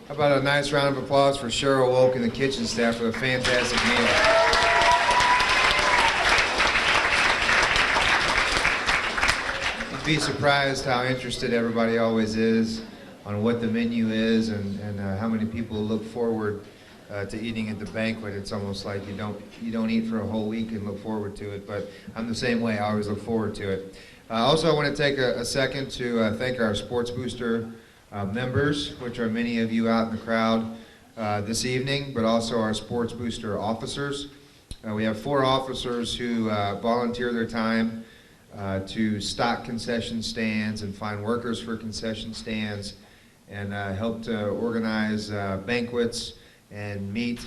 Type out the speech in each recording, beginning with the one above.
How about a nice round of applause for Cheryl Wolk and the kitchen staff for a fantastic meal. You'd be surprised how interested everybody always is on what the menu is and how many people look forward to eating at the banquet. It's almost like you don't eat for a whole week and look forward to it, but I'm the same way. I always look forward to it. Also, I want to take a second to thank our Sports Booster members, which are many of you out in the crowd this evening, but also our Sports Booster officers. We have 4 officers who volunteer their time to stock concession stands and find workers for concession stands and help to organize banquets and meet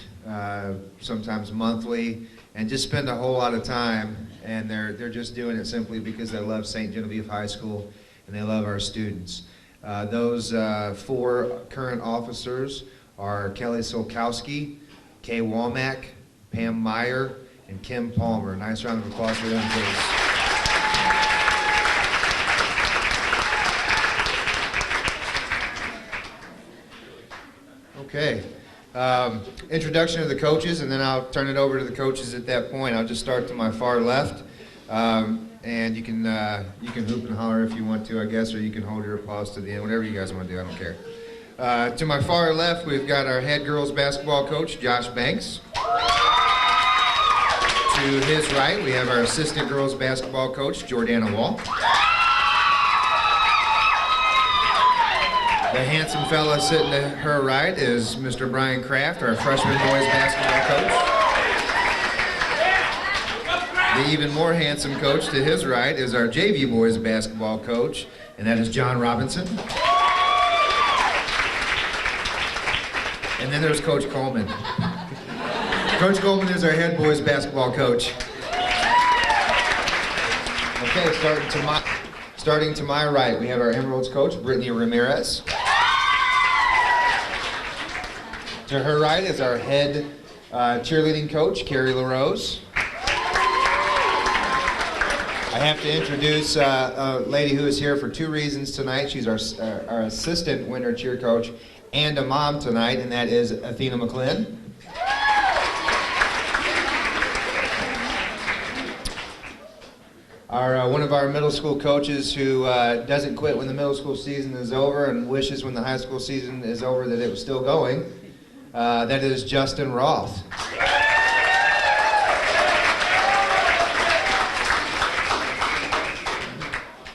sometimes monthly and just spend a whole lot of time, and they're just doing it simply because they love St. Genevieve High School and they love our students. Those 4 current officers are Kelly Solkowski, Kay Womack, Pam Meyer, and Kim Palmer. Nice round of applause for them, please. Okay. Introduction of the coaches, and then I'll turn it over to the coaches at that point. I'll just start to my far left, and you can hoop and holler if you want to, I guess, or you can hold your applause to the end, whatever you guys want to do. I don't care. To my far left, we've got our head girls basketball coach, Josh Banks. To his right, we have our assistant girls basketball coach, Jordana Wall. The handsome fella sitting to her right is Mr. Brian Kraft, our freshman boys basketball coach. The even more handsome coach to his right is our JV boys basketball coach, and that is John Robinson. And then there's Coach Coleman. Coach Coleman is our head boys basketball coach. Okay, starting to my right, we have our Emeralds coach, Brittany Ramirez. To her right is our head cheerleading coach, Carrie LaRose. I have to introduce a lady who is here for 2 reasons tonight. She's our assistant winter cheer coach and a mom tonight, and that is Athena McLean. One of our middle school coaches who doesn't quit when the middle school season is over and wishes when the high school season is over that it was still going. That is Justin Roth.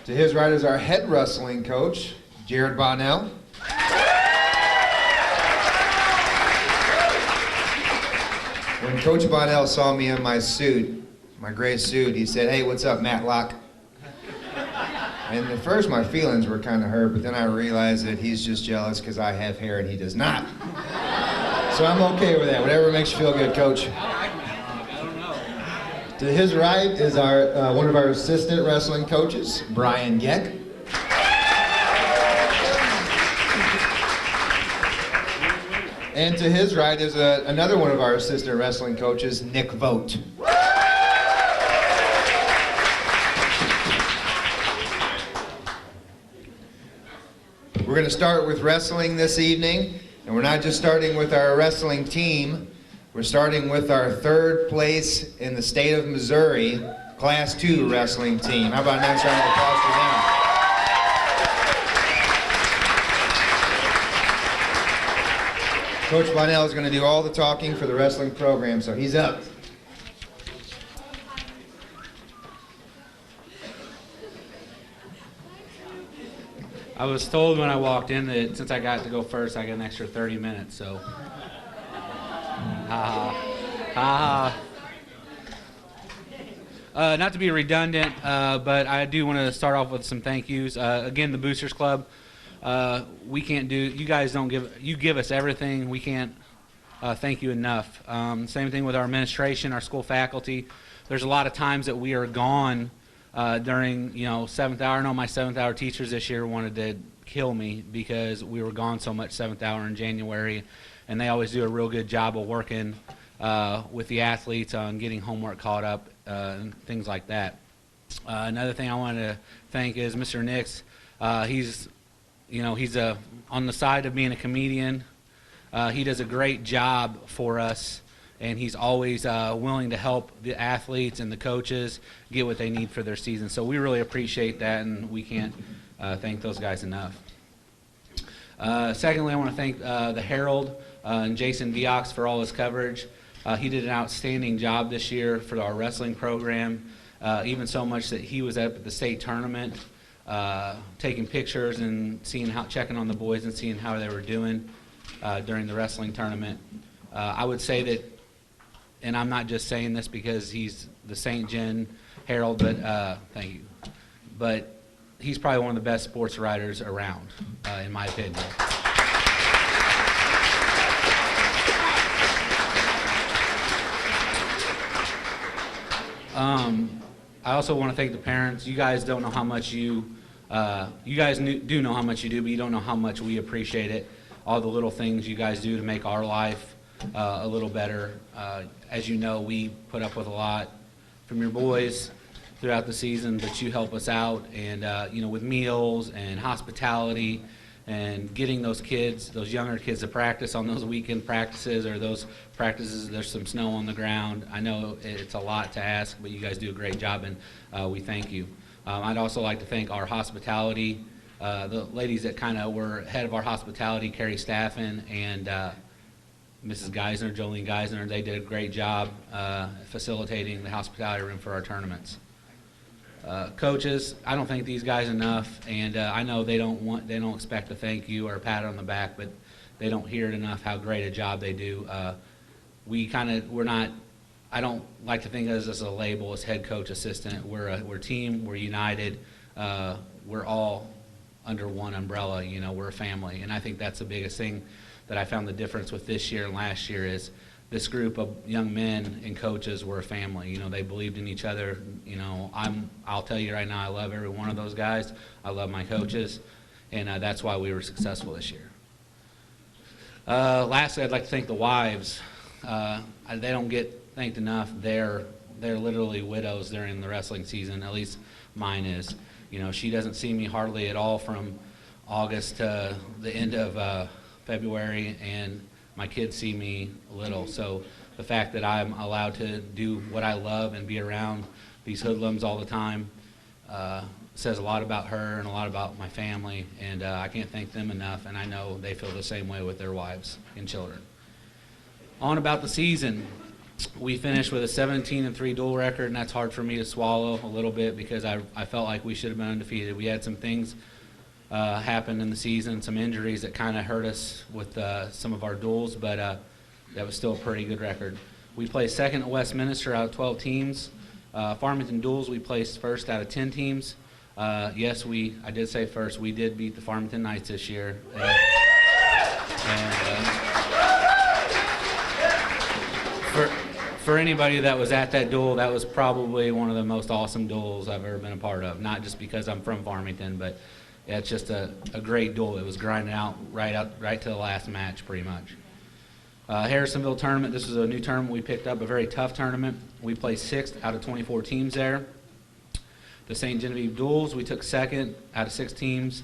To his right is our head wrestling coach, Jared Bonnell. When Coach Bonnell saw me in my suit, my gray suit, he said, "Hey, what's up, Matlock?" And at first my feelings were kind of hurt, but then I realized that he's just jealous because I have hair and he does not. So I'm okay with that. Whatever makes you feel good, Coach. To his right is our one of our assistant wrestling coaches, Brian Geck. And to his right is another one of our assistant wrestling coaches, Nick Vogt. We're going to start with wrestling this evening, and we're not just starting with our wrestling team, we're starting with our 3rd place in the state of Missouri, Class 2 wrestling team. How about a nice round of applause for them? Coach Bonnell is going to do all the talking for the wrestling program, so he's up. I was told when I walked in that since I got to go first, I got an extra 30 minutes, so. Not to be redundant, but I do want to start off with some thank yous. Again, the Boosters Club, we can't do, you guys don't give us everything. We can't thank you enough. Same thing with our administration, our school faculty. There's a lot of times that we are gone during, 7th hour. I know my 7th hour teachers this year wanted to kill me because we were gone so much 7th hour in January, and they always do a real good job of working with the athletes on getting homework caught up and things like that. Another thing I want to thank is Mr. Nix. He's on the side of being a comedian, He does a great job for us, and he's always willing to help the athletes and the coaches get what they need for their season. So we really appreciate that, and we can't thank those guys enough. Secondly, I want to thank the Herald and Jason Viox for all his coverage. He did an outstanding job this year for our wrestling program, even so much that he was up at the state tournament taking pictures and checking on the boys and seeing how they were doing during the wrestling tournament. I would say that, and I'm not just saying this because he's the St. Gen Herald, but thank you. But he's probably one of the best sports writers around, in my opinion. I also want to thank the parents. You guys don't know how much do know how much you do, but you don't know how much we appreciate it. All the little things you guys do to make our life a little better. As you know, we put up with a lot from your boys throughout the season, but you help us out, and with meals and hospitality and getting those younger kids to practice on those weekend practices or those practices there's some snow on the ground. I know it's a lot to ask, but you guys do a great job, and we thank you. I'd also like to thank our hospitality, the ladies that kind of were head of our hospitality, Carrie Staffen and Mrs. Geisner, Jolene Geisner. They did a great job facilitating the hospitality room for our tournaments. Coaches, I don't thank these guys enough, and I know they don't expect a thank you or a pat on the back, but they don't hear it enough how great a job they do. I don't like to think of us as a label as head coach, assistant. We're a team. We're united. We're all under one umbrella. We're a family, and I think that's the biggest thing that I found the difference with this year and last year is this group of young men and coaches were a family. They believed in each other. I'll tell you right now, I love every one of those guys. I love my coaches, and that's why we were successful this year. Lastly, I'd like to thank the wives. They don't get thanked enough. They're literally widows during the wrestling season. At least mine is. She doesn't see me hardly at all from August to the end of February, and my kids see me little. So the fact that I'm allowed to do what I love and be around these hoodlums all the time says a lot about her and a lot about my family, and I can't thank them enough, and I know they feel the same way with their wives and children. On about the season, we finished with a 17-3 dual record, and that's hard for me to swallow a little bit because I felt like we should have been undefeated. We had some things happen in the season, some injuries that kind of hurt us with some of our duels, but that was still a pretty good record. We placed second at Westminster out of 12 teams. Farmington duels, we placed first out of 10 teams. Yes, I did say first. We did beat the Farmington Knights this year. For anybody that was at that duel, that was probably one of the most awesome duels I've ever been a part of. Not just because I'm from Farmington, but it's just a great duel. It was grinding out right to the last match, pretty much. Harrisonville tournament, this was a new tournament we picked up, a very tough tournament. We placed 6th out of 24 teams there. The St. Genevieve duels, we took 2nd out of 6 teams.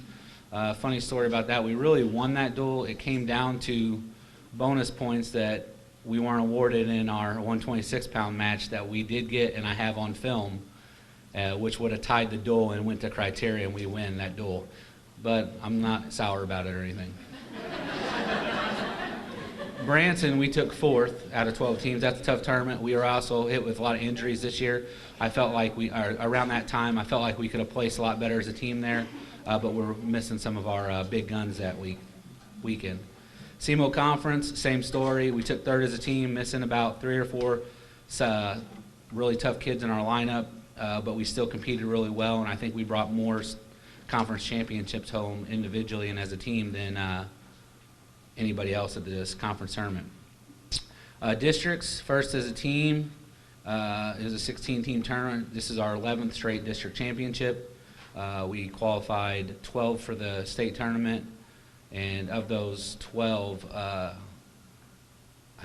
Funny story about that, we really won that duel. It came down to bonus points that we weren't awarded in our 126-pound match that we did get, and I have on film, which would have tied the duel and went to criteria, and we win that duel. But I'm not sour about it or anything. Branson, we took 4th out of 12 teams. That's a tough tournament. We were also hit with a lot of injuries this year. I felt like around that time, I felt like we could have placed a lot better as a team there, but we're missing some of our big guns that weekend. SEMO Conference, same story. We took 3rd as a team, missing about 3 or 4 really tough kids in our lineup, but we still competed really well, and I think we brought more conference championships home individually and as a team than anybody else at this conference tournament. Districts, first as a team, it was a 16-team tournament. This is our 11th straight district championship. We qualified 12 for the state tournament, and of those 12, I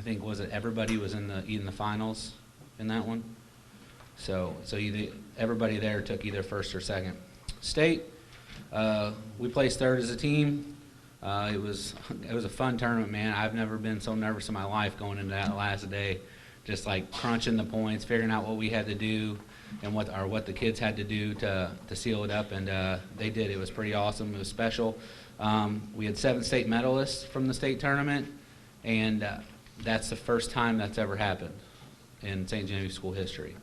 think everybody was in the finals in that one. So everybody there took either first or second. State, we placed 3rd as a team. It was a fun tournament, man. I've never been so nervous in my life going into that last day, just like crunching the points, figuring out what we had to do and what the kids had to do to seal it up, and they did. It was pretty awesome. It was special. We had 7 state medalists from the state tournament, and that's the first time that's ever happened in St. Genevieve school history.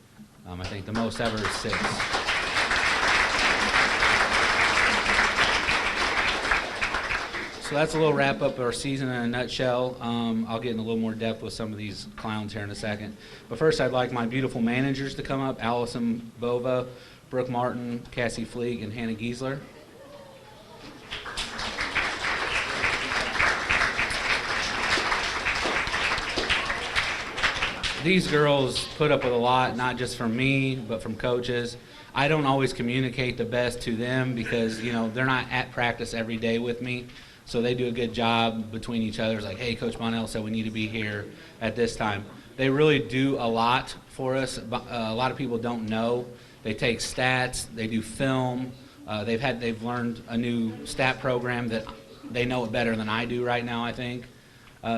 I think the most ever is 6. So that's a little wrap up of our season in a nutshell. I'll get in a little more depth with some of these clowns here in a second. But first, I'd like my beautiful managers to come up: Allison Bova, Brooke Martin, Cassie Fleeg, and Hannah Giesler. These girls put up with a lot, not just from me, but from coaches. I don't always communicate the best to them because, you know, they're not at practice every day with me. So they do a good job between each other. It's like, hey, Coach Bonnell said we need to be here at this time. They really do a lot for us. A lot of people don't know. They take stats. They do film. They've learned a new stat program that they know it better than I do right now, I think.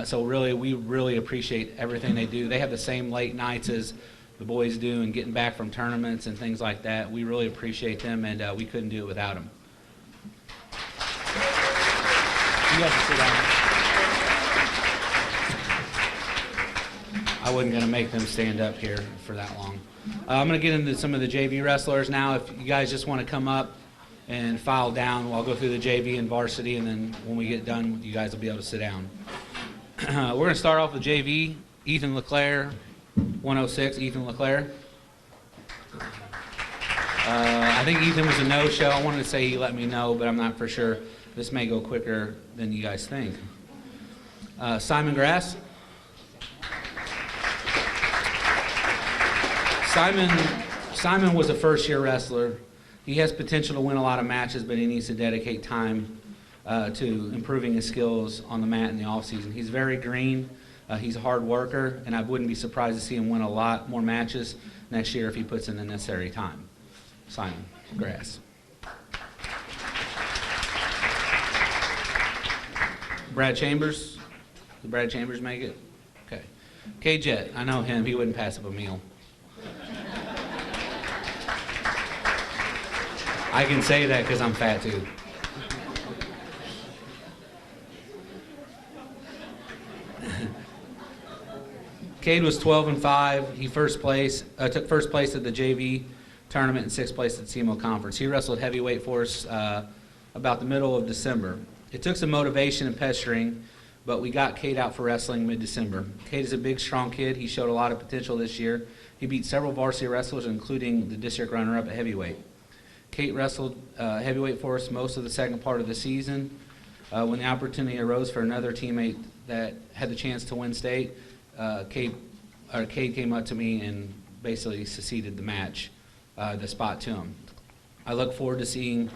So really, we really appreciate everything they do. They have the same late nights as the boys do and getting back from tournaments and things like that. We really appreciate them, and we couldn't do it without them. You guys can sit down. I wasn't going to make them stand up here for that long. I'm going to get into some of the JV wrestlers now. If you guys just want to come up and file down, I'll go through the JV and varsity, and then when we get done, you guys will be able to sit down. We're going to start off with JV. Ethan LeClaire, 106, Ethan LeClaire. I think Ethan was a no-show. I wanted to say he let me know, but I'm not for sure. This may go quicker than you guys think. Simon Grass. Simon was a first-year wrestler. He has potential to win a lot of matches, but he needs to dedicate time to improving his skills on the mat in the off-season. He's very green. He's a hard worker, and I wouldn't be surprised to see him win a lot more matches next year if he puts in the necessary time. Simon Grass. Brad Chambers. Did Brad Chambers make it? Okay. K-Jet. I know him. He wouldn't pass up a meal. I can say that because I'm fat too. Cade was 12-5. He took first place at the JV tournament and 6th place at SEMO Conference. He wrestled heavyweight for us about the middle of December. It took some motivation and pestering, but we got Cade out for wrestling mid-December. Cade is a big, strong kid. He showed a lot of potential this year. He beat several varsity wrestlers, including the district runner-up at heavyweight. Cade wrestled heavyweight for us most of the second part of the season. When the opportunity arose for another teammate that had the chance to win state, Cade came up to me and basically seceded the match, the spot to him. I look forward to seeing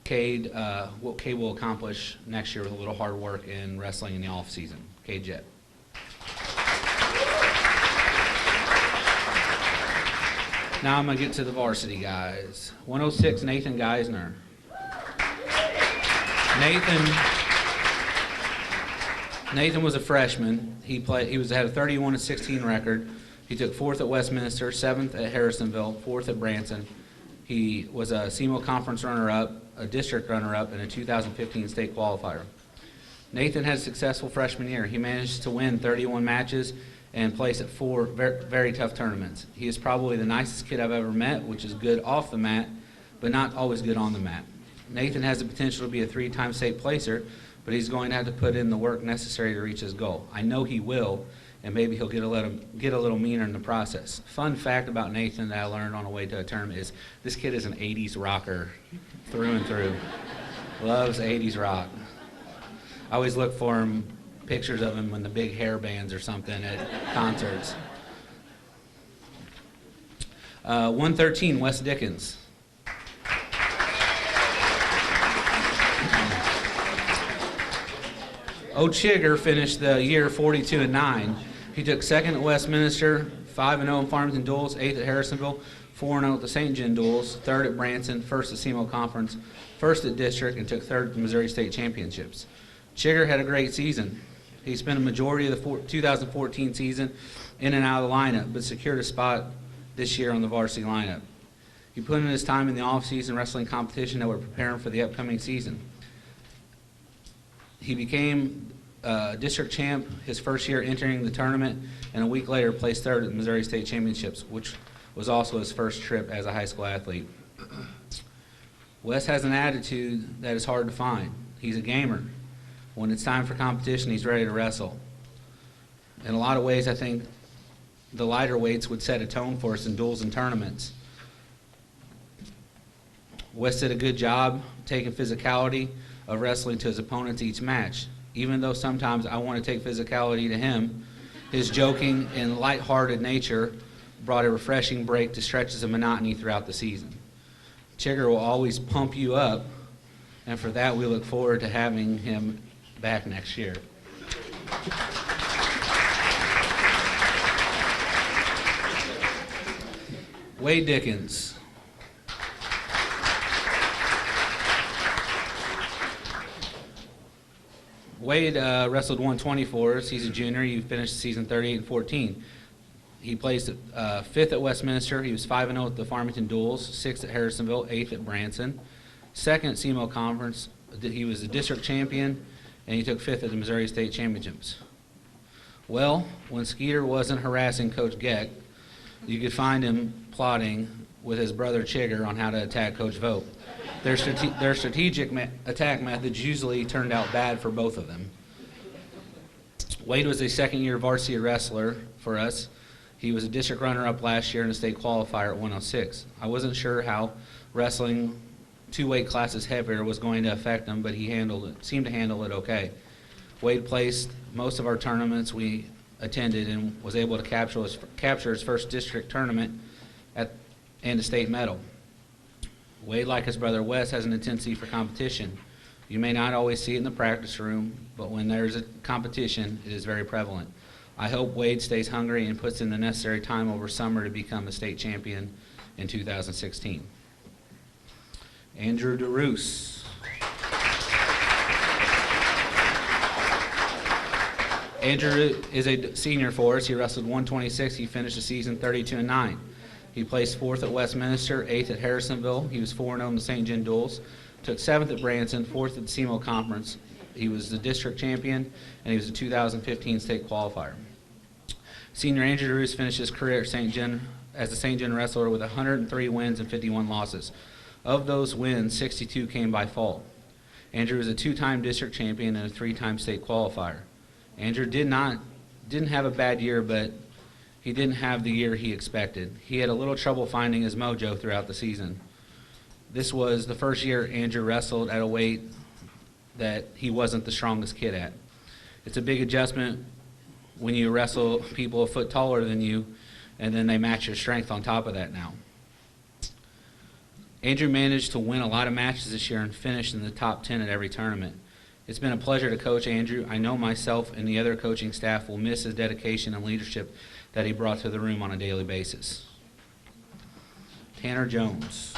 Cade, what Cade will accomplish next year with a little hard work in wrestling in the off season. Cade Jet. Now I'm going to get to the varsity guys. 106, Nathan Geisner. Nathan was a freshman. He had a 31-16 record. He took 4th at Westminster, 7th at Harrisonville, 4th at Branson. He was a SEMO Conference runner-up, a district runner-up, and a 2015 state qualifier. Nathan had a successful freshman year. He managed to win 31 matches and place at 4 very, very tough tournaments. He is probably the nicest kid I've ever met, which is good off the mat, but not always good on the mat. Nathan has the potential to be a 3-time state placer, but he's going to have to put in the work necessary to reach his goal. I know he will, and maybe he'll get a little meaner in the process. Fun fact about Nathan that I learned on the way to a tournament is this kid is an 80s rocker through and through. Loves 80s rock. I always look for him, pictures of him in the big hair bands or something at concerts. 113, Wes Dickens. O'Chigger finished the year 42-9. He took 2nd at Westminster, 5-0 in Farmington Duels, 8th at Harrisonville, 4-0 at the St. John Duels, 3rd at Branson, 1st at SEMO Conference, 1st at District, and took 3rd at the Missouri State Championships. Chigger had a great season. He spent a majority of the 2014 season in and out of the lineup, but secured a spot this year on the varsity lineup. He put in his time in the off-season wrestling competition that were preparing for the upcoming season. He became district champ his first year entering the tournament, and a week later placed third at the Missouri State Championships, which was also his first trip as a high school athlete. Wes has an attitude that is hard to find. He's a gamer. When it's time for competition, he's ready to wrestle. In a lot of ways, I think the lighter weights would set a tone for us in duels and tournaments. Wes did a good job taking physicality of wrestling to his opponents each match. Even though sometimes I want to take physicality to him, his joking and lighthearted nature brought a refreshing break to stretches of monotony throughout the season. Chigger will always pump you up, and for that we look forward to having him back next year. Wade Dickens. Wade wrestled 120 for us. He's a junior. He finished the season 38-14. He placed fifth at Westminster. He was 5-0 at the Farmington Duels, 6th at Harrisonville, 8th at Branson. Second at SEMO Conference. He was the district champion, and he took 5th at the Missouri State Championships. Well, when Skeeter wasn't harassing Coach Geck, you could find him plotting with his brother Chigger on how to attack Coach Vogt. Their strategic attack methods usually turned out bad for both of them. Wade was a second-year varsity wrestler for us. He was a district runner-up last year in a state qualifier at 106. I wasn't sure how wrestling 2 weight classes heavier was going to affect him, but he seemed to handle it okay. Wade placed most of our tournaments we attended and was able to capture his first district tournament and a state medal. Wade, like his brother Wes, has an intensity for competition. You may not always see it in the practice room, but when there's a competition, it is very prevalent. I hope Wade stays hungry and puts in the necessary time over summer to become a state champion in 2016. Andrew DeRoos. Andrew is a senior for us. He wrestled 126. He finished the season 32-9. He placed 4th at Westminster, 8th at Harrisonville. He was 4-0 in the St. John Duels. Took 7th at Branson, 4th at the SEMO Conference. He was the district champion, and he was a 2015 state qualifier. Senior Andrew DeRoos finished his career at St. John as a St. John wrestler with 103 wins and 51 losses. Of those wins, 62 came by fault. Andrew is a 2-time district champion and a 3-time state qualifier. Andrew didn't have a bad year, but he didn't have the year he expected. He had a little trouble finding his mojo throughout the season. This was the first year Andrew wrestled at a weight that he wasn't the strongest kid at. It's a big adjustment when you wrestle people a foot taller than you, and then they match your strength on top of that now. Andrew managed to win a lot of matches this year and finished in the top 10 at every tournament. It's been a pleasure to coach Andrew. I know myself and the other coaching staff will miss his dedication and leadership that he brought to the room on a daily basis. Tanner Jones.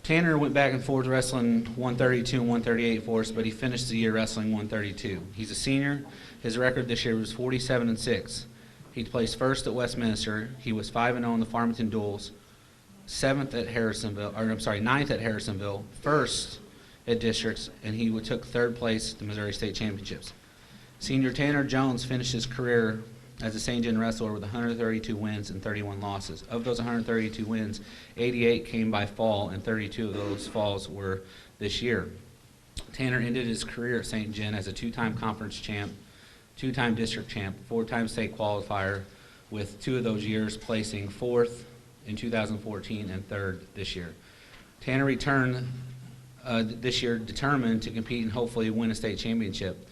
Tanner went back and forth wrestling 132 and 138 for us, but he finished the year wrestling 132. He's a senior. His record this year was 47-6. He placed 1st at Westminster. He was 5-0 in the Farmington Duels, 9th at Harrisonville, 1st at districts, and he took 3rd place at the Missouri State Championships. Senior Tanner Jones finished his career as a St. John wrestler with 132 wins and 31 losses. Of those 132 wins, 88 came by fall, and 32 of those falls were this year. Tanner ended his career at St. John as a 2-time conference champ, 2-time district champ, 4-time state qualifier, with 2 of those years placing 4th in 2014 and 3rd this year. Tanner returned this year determined to compete and hopefully win a state championship.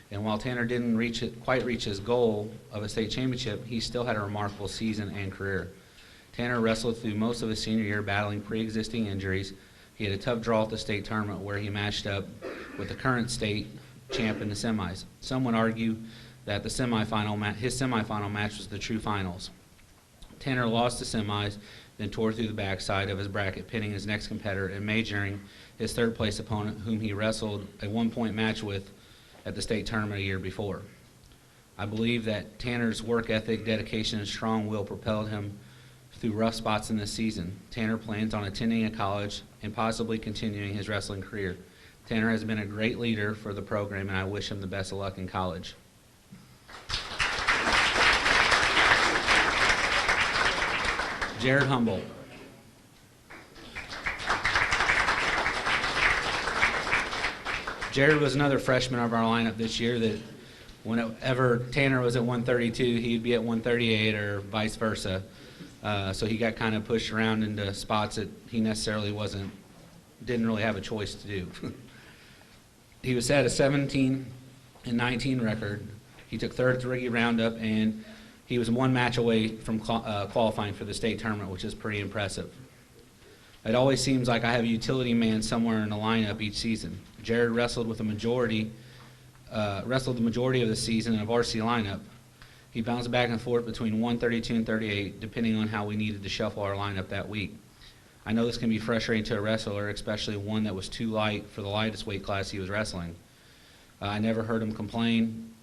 And while Tanner didn't quite reach his goal of a state championship, he still had a remarkable season and career. Tanner wrestled through most of his senior year battling pre-existing injuries. He had a tough draw at the state tournament where he matched up with the current state champ in the semis. Some would argue that his semifinal match was the true finals. Tanner lost the semis then tore through the backside of his bracket, pinning his next competitor and majoring his third-place opponent, whom he wrestled a one-point match with at the state tournament a year before. I believe that Tanner's work ethic, dedication, and strong will propelled him through rough spots in this season. Tanner plans on attending a college and possibly continuing his wrestling career. Tanner has been a great leader for the program, and I wish him the best of luck in college. Jared Humboldt. Jared was another freshman of our lineup this year that whenever Tanner was at 132, he'd be at 138 or vice versa. So he got kind of pushed around into spots that he necessarily didn't really have a choice to do. He was set a 17-19 record. He took third at the Riggy Roundup, and he was one match away from qualifying for the state tournament, which is pretty impressive. It always seems like I have a utility man somewhere in the lineup each season. Jared wrestled the majority of the season in a varsity lineup. He bounced back and forth between 132 and 38, depending on how we needed to shuffle our lineup that week. I know this can be frustrating to a wrestler, especially one that was too light for the lightest weight class he was wrestling. I never heard him complain,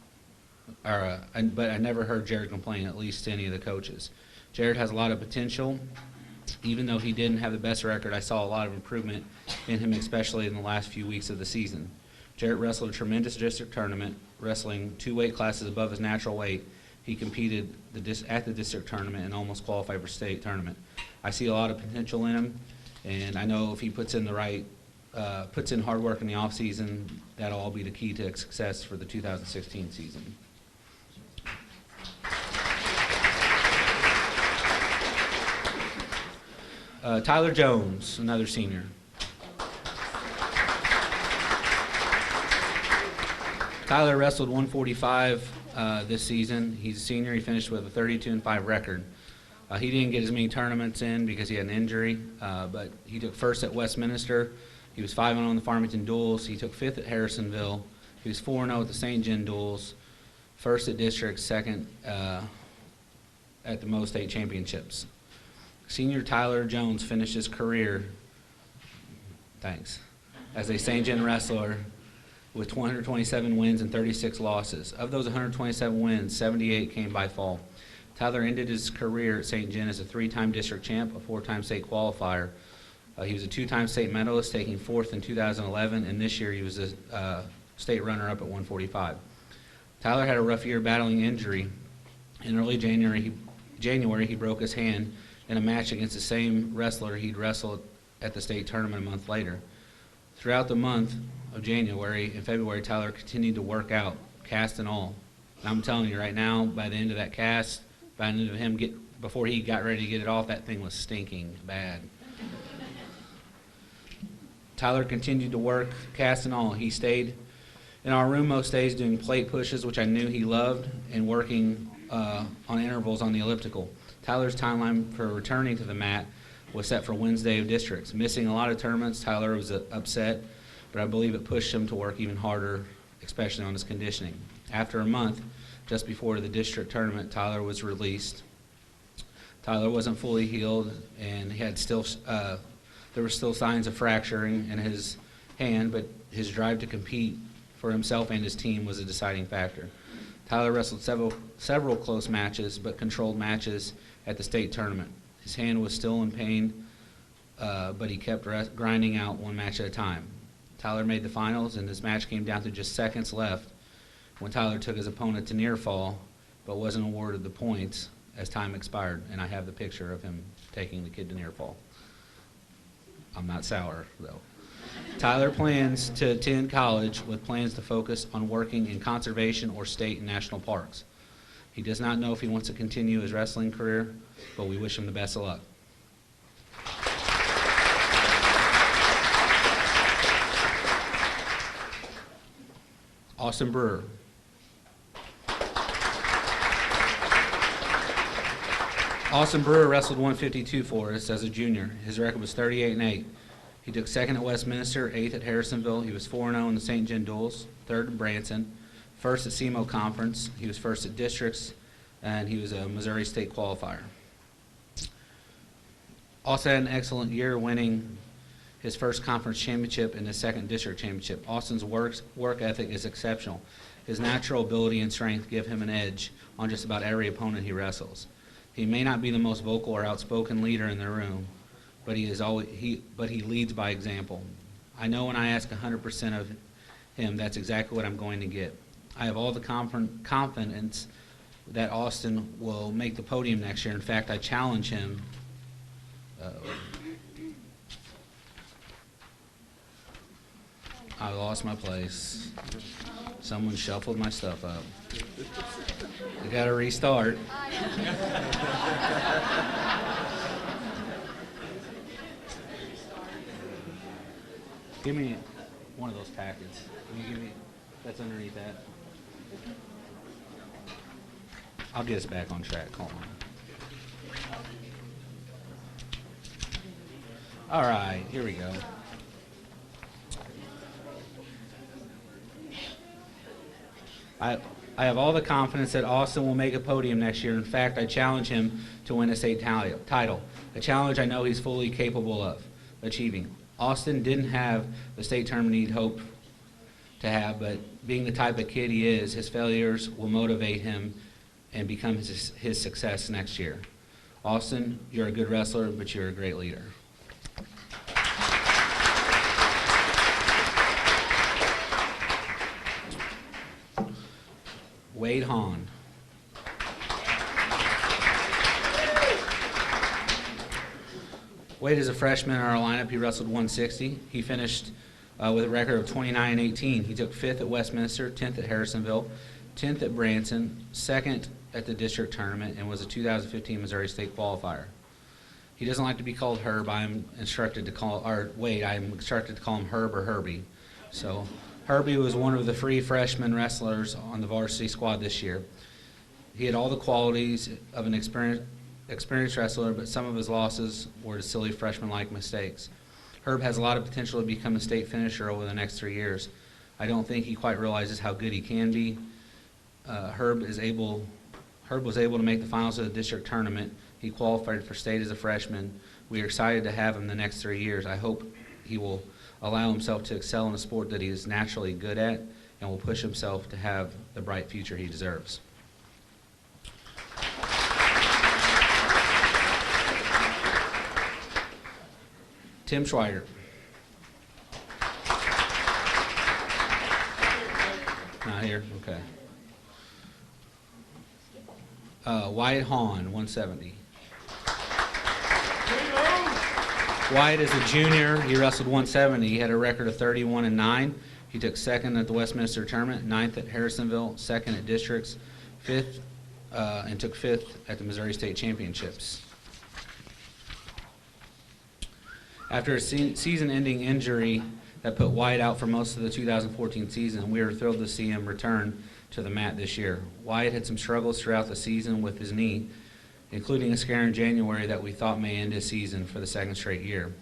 but I never heard Jared complain, at least to any of the coaches. Jared has a lot of potential. Even though he didn't have the best record, I saw a lot of improvement in him, especially in the last few weeks of the season. Jared wrestled a tremendous district tournament, wrestling 2 weight classes above his natural weight. He competed at the district tournament and almost qualified for state tournament. I see a lot of potential in him, and I know if he puts in hard work in the off season, that'll all be the key to success for the 2016 season. Tyler Jones, another senior. Tyler wrestled 145 this season. He's a senior. He finished with a 32-5 record. He didn't get as many tournaments in because he had an injury, but he took first at Westminster. He was 5-0 in the Farmington Duels. He took 5th at Harrisonville. He was 4-0 at the St. John Duels, 1st at District, 2nd at the Mo State Championships. Senior Tyler Jones finished his career, as a St. John wrestler with 227 wins and 36 losses. Of those 127 wins, 78 came by fall. Tyler ended his career at St. John as a 3-time district champ, a 4-time state qualifier. He was a 2-time state medalist, taking 4th in 2011, and this year he was a state runner-up at 145. Tyler had a rough year battling injury. In early January, he broke his hand in a match against the same wrestler he'd wrestled at the state tournament a month later. Throughout the month of January and February, Tyler continued to work out, cast and all. And I'm telling you right now, by the end of that cast, by the end of him before he got ready to get it off, that thing was stinking bad. Tyler continued to work, cast and all. He stayed in our room most days doing plate pushes, which I knew he loved, and working on intervals on the elliptical. Tyler's timeline for returning to the mat was set for Wednesday of districts. Missing a lot of tournaments, Tyler was upset, but I believe it pushed him to work even harder, especially on his conditioning. After a month, just before the district tournament, Tyler was released. Tyler wasn't fully healed, and there were still signs of fracturing in his hand, but his drive to compete for himself and his team was a deciding factor. Tyler wrestled several close matches, but controlled matches at the state tournament. His hand was still in pain, but he kept grinding out one match at a time. Tyler made the finals, and this match came down to just seconds left when Tyler took his opponent to near fall, but wasn't awarded the points as time expired. And I have the picture of him taking the kid to near fall. I'm not sour, though. Tyler plans to attend college with plans to focus on working in conservation or state and national parks. He does not know if he wants to continue his wrestling career, but we wish him the best of luck. Austin Brewer. Austin Brewer wrestled 152 for us as a junior. His record was 38-8. He took 2nd at Westminster, 8th at Harrisonville. He was 4-0 in the St. John Duels, 3rd at Branson, 1st at SEMO Conference. He was 1st at Districts, and he was a Missouri State qualifier. Also had an excellent year, winning his first conference championship and his second district championship. Austin's work ethic is exceptional. His natural ability and strength give him an edge on just about every opponent he wrestles. He may not be the most vocal or outspoken leader in the room, but he leads by example. I know when I ask 100% of him, that's exactly what I'm going to get. I have all the confidence that Austin will make the podium next year. In fact, I challenge him. I lost my place. Someone shuffled my stuff up. I gotta restart. Give me one of those packets. Can you give me, that's underneath that. I'll get us back on track. Hold on. All right, here we go. I have all the confidence that Austin will make a podium next year. In fact, I challenge him to win a state title, a challenge I know he's fully capable of achieving. Austin didn't have the state tournament he'd hoped to have, but being the type of kid he is, his failures will motivate him and become his success next year. Austin, you're a good wrestler, but you're a great leader. Wade Hahn. Wade is a freshman in our lineup. He wrestled 160. He finished with a record of 29-18. He took 5th at Westminster, 10th at Harrisonville, 10th at Branson, 2nd at the district tournament, and was a 2015 Missouri State qualifier. He doesn't like to be called Herb. I'm instructed to call, or Wade, I'm instructed to call him Herb or Herbie. So Herbie was one of the 3 freshman wrestlers on the varsity squad this year. He had all the qualities of an experienced wrestler, but some of his losses were to silly freshman-like mistakes. Herb has a lot of potential to become a state finisher over the next 3 years. I don't think he quite realizes how good he can be. Herb was able to make the finals of the district tournament. He qualified for state as a freshman. We are excited to have him the next 3 years. I hope he will allow himself to excel in a sport that he is naturally good at and will push himself to have the bright future he deserves. Tim Schweiger. Not here? Okay. Wyatt Hahn, 170. Wyatt is a junior. He wrestled 170. He had a record of 31-9. He took 2nd at the Westminster tournament, 9th at Harrisonville, 2nd at districts, 5th, and took 5th at the Missouri State Championships. After a season-ending injury that put Wyatt out for most of the 2014 season, we are thrilled to see him return to the mat this year. Wyatt had some struggles throughout the season with his knee, including a scare in January that we thought may end his season for the 2nd straight year.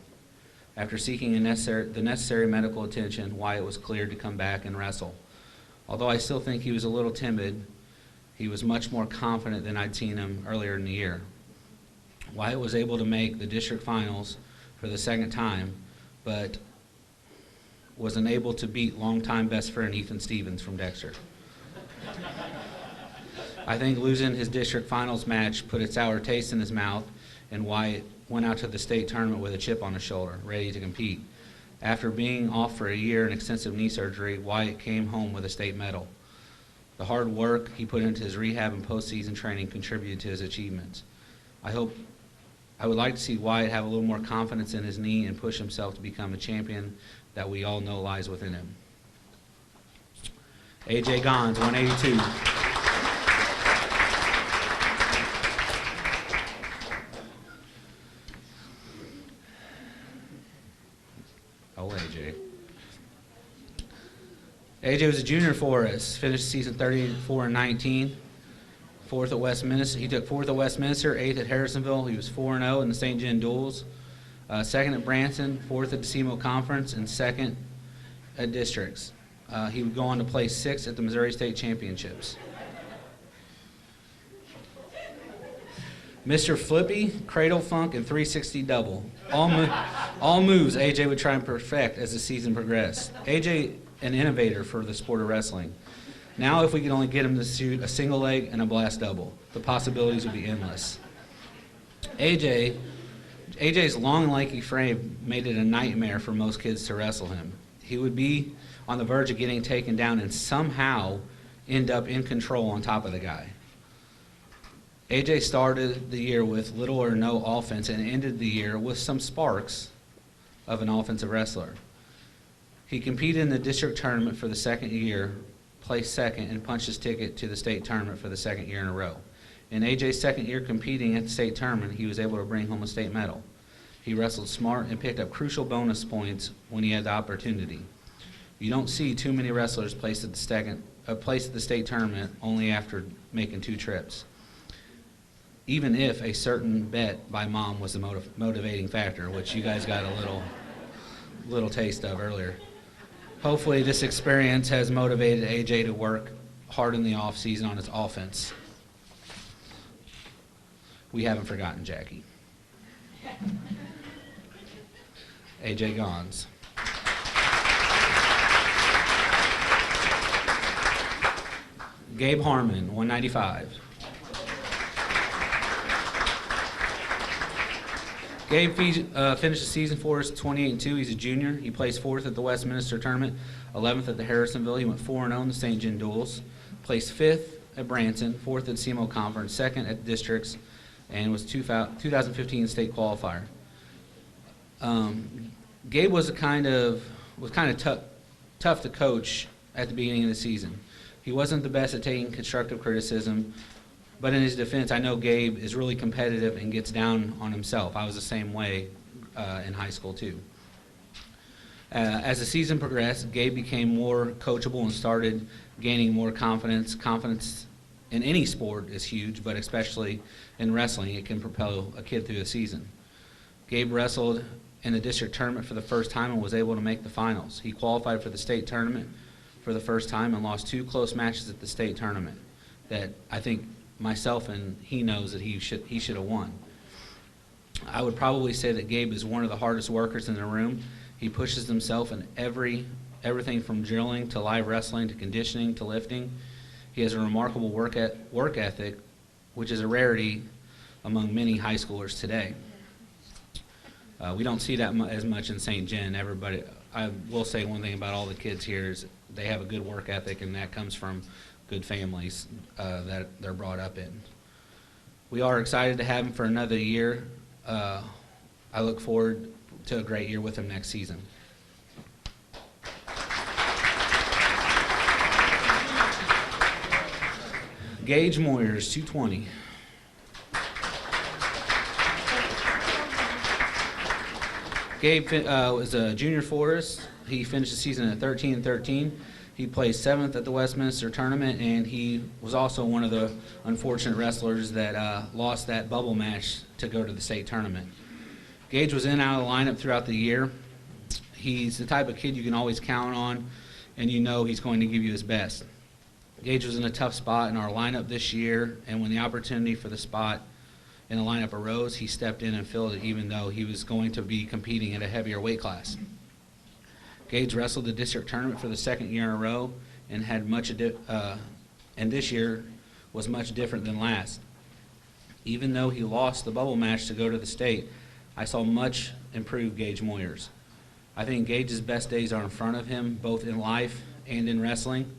After seeking the necessary medical attention, Wyatt was cleared to come back and wrestle. Although I still think he was a little timid, he was much more confident than I'd seen him earlier in the year. Wyatt was able to make the district finals for the 2nd time, but was unable to beat longtime best friend Ethan Stevens from Dexter. I think losing his district finals match put a sour taste in his mouth, and Wyatt went out to the state tournament with a chip on his shoulder, ready to compete. After being off for a year and extensive knee surgery, Wyatt came home with a state medal. The hard work he put into his rehab and postseason training contributed to his achievements. I would like to see Wyatt have a little more confidence in his knee and push himself to become a champion that we all know lies within him. AJ Gons, 182. Oh, AJ. AJ was a junior for us, finished the season 34-19. 4th at Westminster. He took 4th at Westminster, 8th at Harrisonville. He was 4-0 in the St. John duels. 2nd at Branson, 4th at the SEMO Conference, and 2nd at districts. He would go on to place 6th at the Missouri State Championships. Mr. Flippy, Cradle Funk, and 360 Double. All moves AJ would try and perfect as the season progressed. AJ, an innovator for the sport of wrestling. Now if we could only get him to shoot a single leg and a blast double, the possibilities would be endless. AJ's long and lanky frame made it a nightmare for most kids to wrestle him. He would be on the verge of getting taken down and somehow end up in control on top of the guy. AJ started the year with little or no offense and ended the year with some sparks of an offensive wrestler. He competed in the district tournament for the second year, placed second, and punched his ticket to the state tournament for the second year in a row. In AJ's second year competing at the state tournament, he was able to bring home a state medal. He wrestled smart and picked up crucial bonus points when he had the opportunity. You don't see too many wrestlers placed at the state tournament only after making 2 trips, even if a certain bet by mom was the motivating factor, which you guys got a little taste of earlier. Hopefully this experience has motivated AJ to work hard in the off season on his offense. We haven't forgotten Jackie. AJ Gons. Gabe Harmon, 195. Gabe finished the season for us 28-2. He's a junior. He placed 4th at the Westminster tournament, 11th at the Harrisonville. He went 4-0 in the St. John duels. Placed 5th at Branson, 4th at CMO Conference, 2nd at the districts, and was 2015 state qualifier. Gabe was kind of tough to coach at the beginning of the season. He wasn't the best at taking constructive criticism, but in his defense, I know Gabe is really competitive and gets down on himself. I was the same way in high school too. As the season progressed, Gabe became more coachable and started gaining more confidence. Confidence in any sport is huge, but especially in wrestling, it can propel a kid through the season. Gabe wrestled in the district tournament for the first time and was able to make the finals. He qualified for the state tournament for the first time and lost 2 close matches at the state tournament that I think myself and he knows that he should have won. I would probably say that Gabe is one of the hardest workers in the room. He pushes himself in everything from drilling to live wrestling to conditioning to lifting. He has a remarkable work ethic, which is a rarity among many high schoolers today. We don't see that as much in St. John. Everybody, I will say one thing about all the kids here is they have a good work ethic, and that comes from good families that they're brought up in. We are excited to have him for another year. I look forward to a great year with him next season. Gage Moyers, 220. Gabe was a junior for us. He finished the season at 13-13. He placed 7th at the Westminster tournament, and he was also one of the unfortunate wrestlers that lost that bubble match to go to the state tournament. Gage was in and out of the lineup throughout the year. He's the type of kid you can always count on, and you know he's going to give you his best. Gage was in a tough spot in our lineup this year, and when the opportunity for the spot in the lineup arose, he stepped in and filled it, even though he was going to be competing at a heavier weight class. Gage wrestled the district tournament for the second year in a row and had and this year was much different than last. Even though he lost the bubble match to go to the state, I saw much improved Gage Moyers. I think Gage's best days are in front of him, both in life and in wrestling.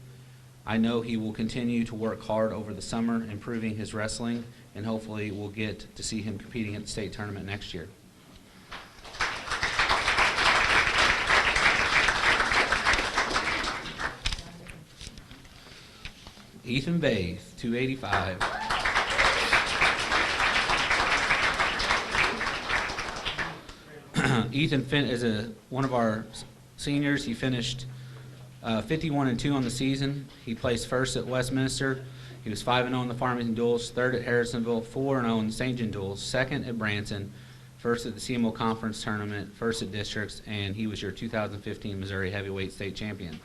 I know he will continue to work hard over the summer, improving his wrestling, and hopefully we'll get to see him competing at the state tournament next year. Ethan Baith, 285. Ethan is one of our seniors. He finished 51-2 on the season. He placed 1st at Westminster. He was 5-0 in the Farmington duels, 3rd at Harrisonville, 4-0 in the St. John duels, 2nd at Branson, 1st at the CMO Conference tournament, 1st at districts, and he was your 2015 Missouri Heavyweight State Champion.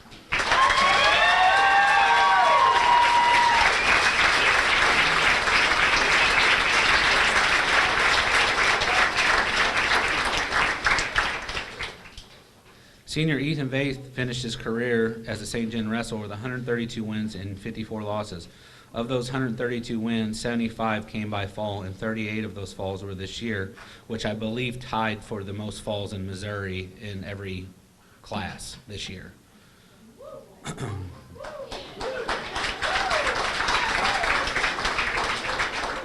Senior Ethan Vaith finished his career as a St. John wrestler with 132 wins and 54 losses. Of those 132 wins, 75 came by fall, and 38 of those falls were this year, which I believe tied for the most falls in Missouri in every class this year.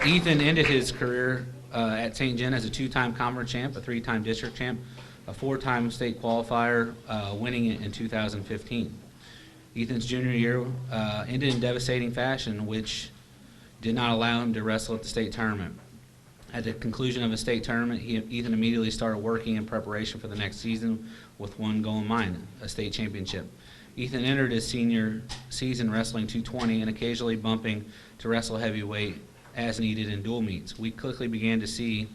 Ethan ended his career at St. John as a 2-time conference champ, a 3-time district champ, a 4-time state qualifier, winning it in 2015. Ethan's junior year ended in devastating fashion, which did not allow him to wrestle at the state tournament. At the conclusion of the state tournament, Ethan immediately started working in preparation for the next season with one goal in mind, a state championship. Ethan entered his senior season wrestling 220 and occasionally bumping to wrestle heavyweight as needed in dual meets. We quickly began to see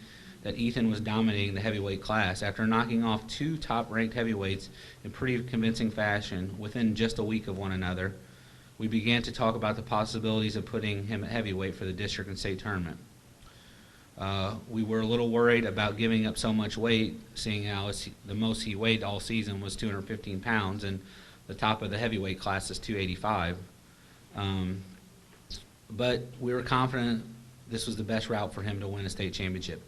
that Ethan was dominating the heavyweight class. After knocking off 2 top-ranked heavyweights in pretty convincing fashion within just a week of one another, we began to talk about the possibilities of putting him at heavyweight for the district and state tournament. We were a little worried about giving up so much weight, seeing how the most he weighed all season was 215 pounds, and the top of the heavyweight class is 285. But we were confident this was the best route for him to win a state championship.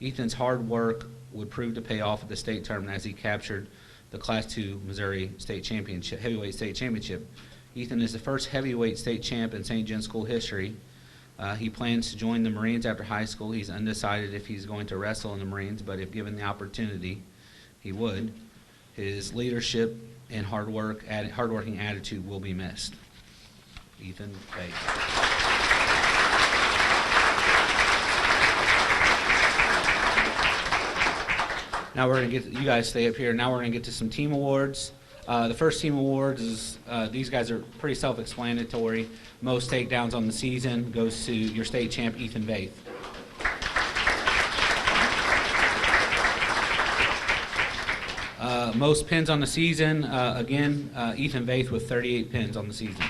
Ethan's hard work would prove to pay off at the state tournament as he captured the Class II Missouri State Championship, Heavyweight State Championship. Ethan is the first heavyweight state champ in St. John school history. He plans to join the Marines after high school. He's undecided if he's going to wrestle in the Marines, but if given the opportunity, he would. His leadership and hardworking attitude will be missed. Ethan Vaith. Now we're going to get, you guys stay up here. Now we're going to get to some team awards. The first team awards is, these guys are pretty self-explanatory. Most takedowns on the season goes to your state champ, Ethan Vaith. Most pins on the season, again, Ethan Vaith with 38 pins on the season.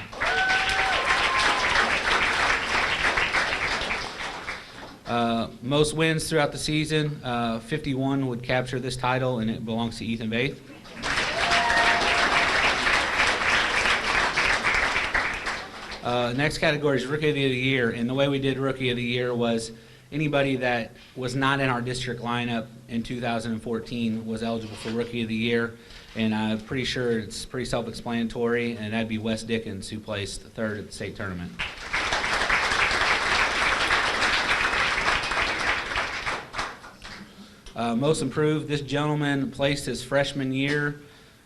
Most wins throughout the season, 51 would capture this title, and it belongs to Ethan Vaith. Next category is Rookie of the Year, and the way we did Rookie of the Year was anybody that was not in our district lineup in 2014 was eligible for Rookie of the Year, and I'm pretty sure it's pretty self-explanatory, and that'd be Wes Dickens, who placed third at the state tournament. Most improved, this gentleman placed his freshman year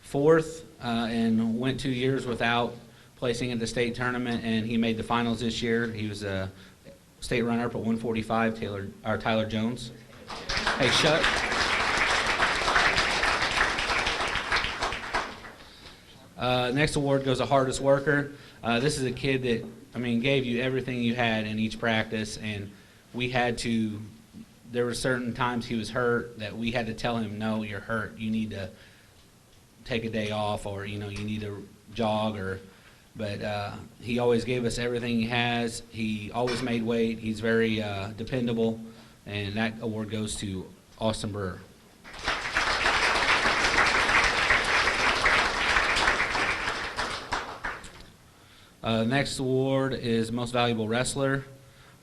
4th and went 2 years without placing at the state tournament, and he made the finals this year. He was a state runner-up at 145, Tyler Jones. Hey, shut. Next award goes to hardest worker. This is a kid that, gave you everything you had in each practice, and we had to, there were certain times he was hurt that we had to tell him, no, you're hurt. You need to take a day off, or, you need to jog, but he always gave us everything he has. He always made weight. He's very dependable, and that award goes to Austin Brewer. Next award is Most Valuable Wrestler.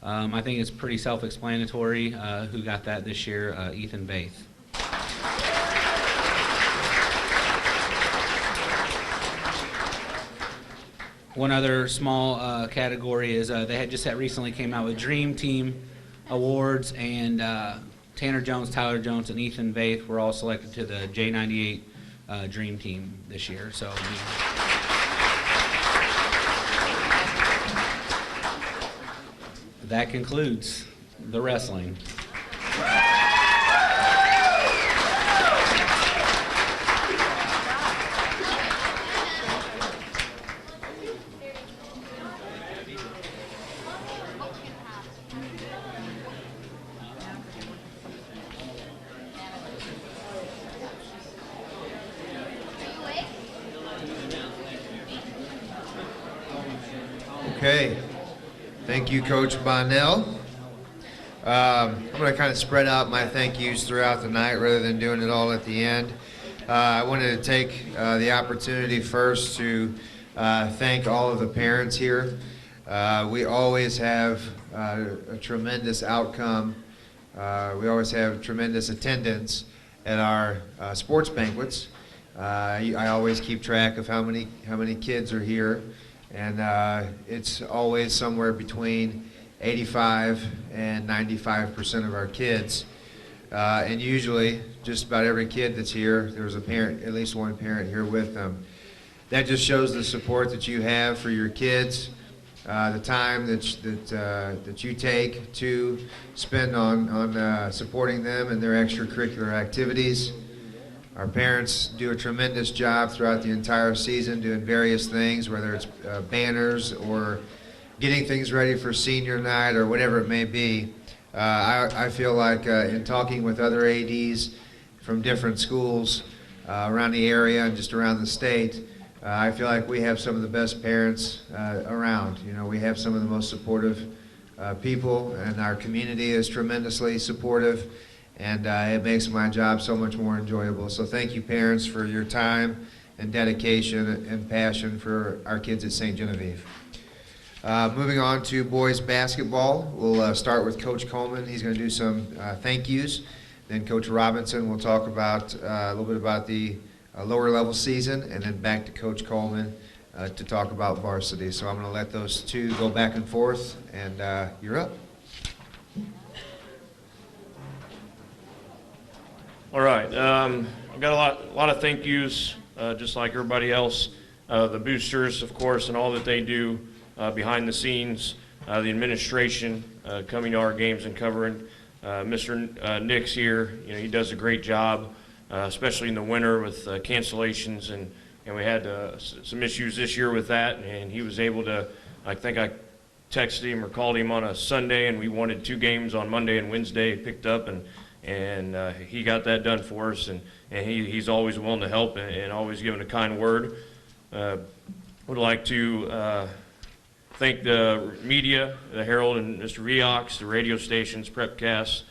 I think it's pretty self-explanatory who got that this year, Ethan Vaith. One other small category is they had just recently came out with Dream Team Awards, and Tanner Jones, Tyler Jones, and Ethan Vaith were all selected to the J98 Dream Team this year. So. That concludes the wrestling. Okay. Thank you, Coach Bonnell. I'm going to kind of spread out my thank yous throughout the night rather than doing it all at the end. I wanted to take the opportunity first to thank all of the parents here. We always have a tremendous outcome. We always have tremendous attendance at our sports banquets. I always keep track of how many kids are here, and it's always somewhere between 85 and 95% of our kids. And usually, just about every kid that's here, there's a parent, at least one parent here with them. That just shows the support that you have for your kids, the time that you take to spend on supporting them and their extracurricular activities. Our parents do a tremendous job throughout the entire season doing various things, whether it's banners or getting things ready for senior night or whatever it may be. I feel like in talking with other ADs from different schools around the area and just around the state, I feel like we have some of the best parents around. You know, we have some of the most supportive people, and our community is tremendously supportive, and it makes my job so much more enjoyable. So thank you, parents, for your time and dedication and passion for our kids at St. Genevieve. Moving on to boys basketball, we'll start with Coach Coleman. He's going to do some thank yous. Then Coach Robinson will talk about a little bit about the lower level season, and then back to Coach Coleman to talk about varsity. So I'm going to let those two go back and forth, and you're up. All right, I've got a lot of thank yous, just like everybody else. The boosters, of course, and all that they do behind the scenes, the administration coming to our games and covering. Mr. Nick's here. You know, he does a great job, especially in the winter with cancellations, and we had some issues this year with that, and he was able to, I think I texted him or called him on a Sunday, and we wanted 2 games on Monday and Wednesday picked up, and he got that done for us, and he's always willing to help and always giving a kind word. Would like to thank the media, the Herald and Mr. Viox, the radio stations, Prepcast,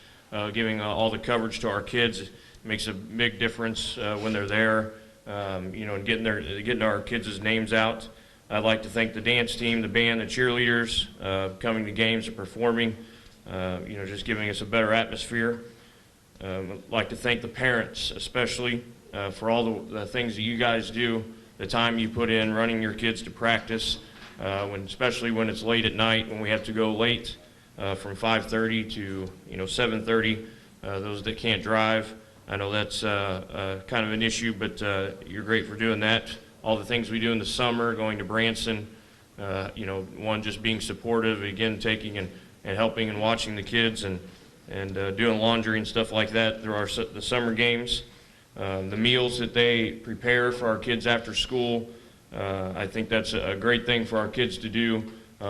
giving all the coverage to our kids. It makes a big difference when they're there, you know, and getting our kids' names out. I'd like to thank the dance team, the band, the cheerleaders, coming to games and performing, you know, just giving us a better atmosphere. I'd like to thank the parents, especially for all the things that you guys do, the time you put in running your kids to practice, especially when it's late at night, when we have to go late from 5:30 to 7:30. Those that can't drive, I know that's kind of an issue, but you're great for doing that. All the things we do in the summer, going to Branson, one, just being supportive, again, taking and helping and watching the kids and doing laundry and stuff like that through the summer games. The meals that they prepare for our kids after school, I think that's a great thing for our kids to do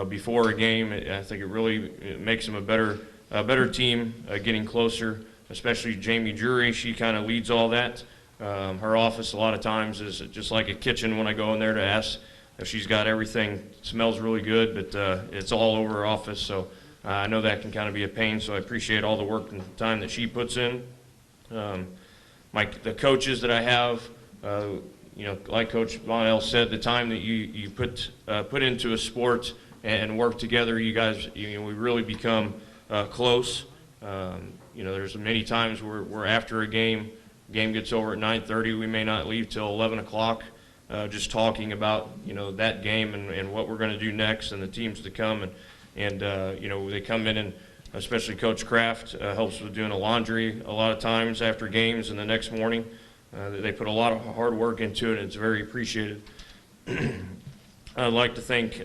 before a game. I think it makes them a better team, getting closer, especially Jamie Drury. She kind of leads all that. Her office a lot of times is just like a kitchen when I go in there to ask if she's got everything. It smells really good, but it's all over her office, so I know that can kind of be a pain, so I appreciate all the work and time that she puts in. The coaches that I have, like Coach Von said, the time that you put into a sport and work together, you guys, we really become close. There's many times where we're after a game gets over at 9:30, we may not leave till 11 o'clock, just talking about that game and what we're going to do next and the teams to come, and they come in, and especially Coach Kraft helps with doing the laundry a lot of times after games and the next morning. They put a lot of hard work into it, and it's very appreciated. I'd like to thank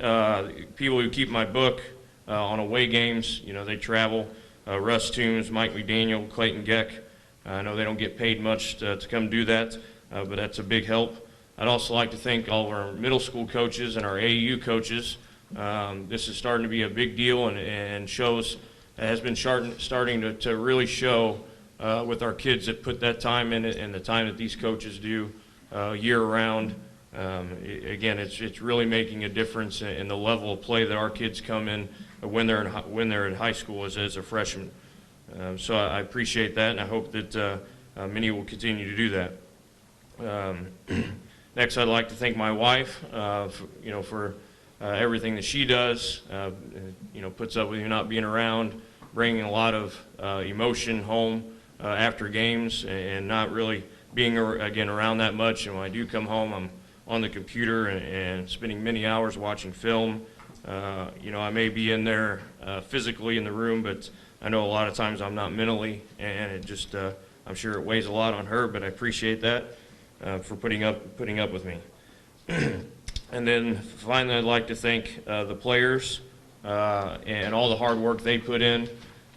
people who keep my book on away games. They travel. Russ Toombs, Mike McDaniel, Clayton Geck. I know they don't get paid much to come do that, but that's a big help. I'd also like to thank all of our middle school coaches and our AAU coaches. This is starting to be a big deal, and has been starting to really show with our kids that put that time in it and the time that these coaches do year round. Again, it's really making a difference in the level of play that our kids come in when they're in high school as a freshman. So I appreciate that, and I hope that many will continue to do that. Next, I'd like to thank my wife, for everything that she does. Puts up with you not being around, bringing a lot of emotion home after games, and not really being around that much. And when I do come home, I'm on the computer and spending many hours watching film. I may be in there physically in the room, but I know a lot of times I'm not mentally, and it just I'm sure it weighs a lot on her. But I appreciate that for putting up with me. And then finally, I'd like to thank the players and all the hard work they put in.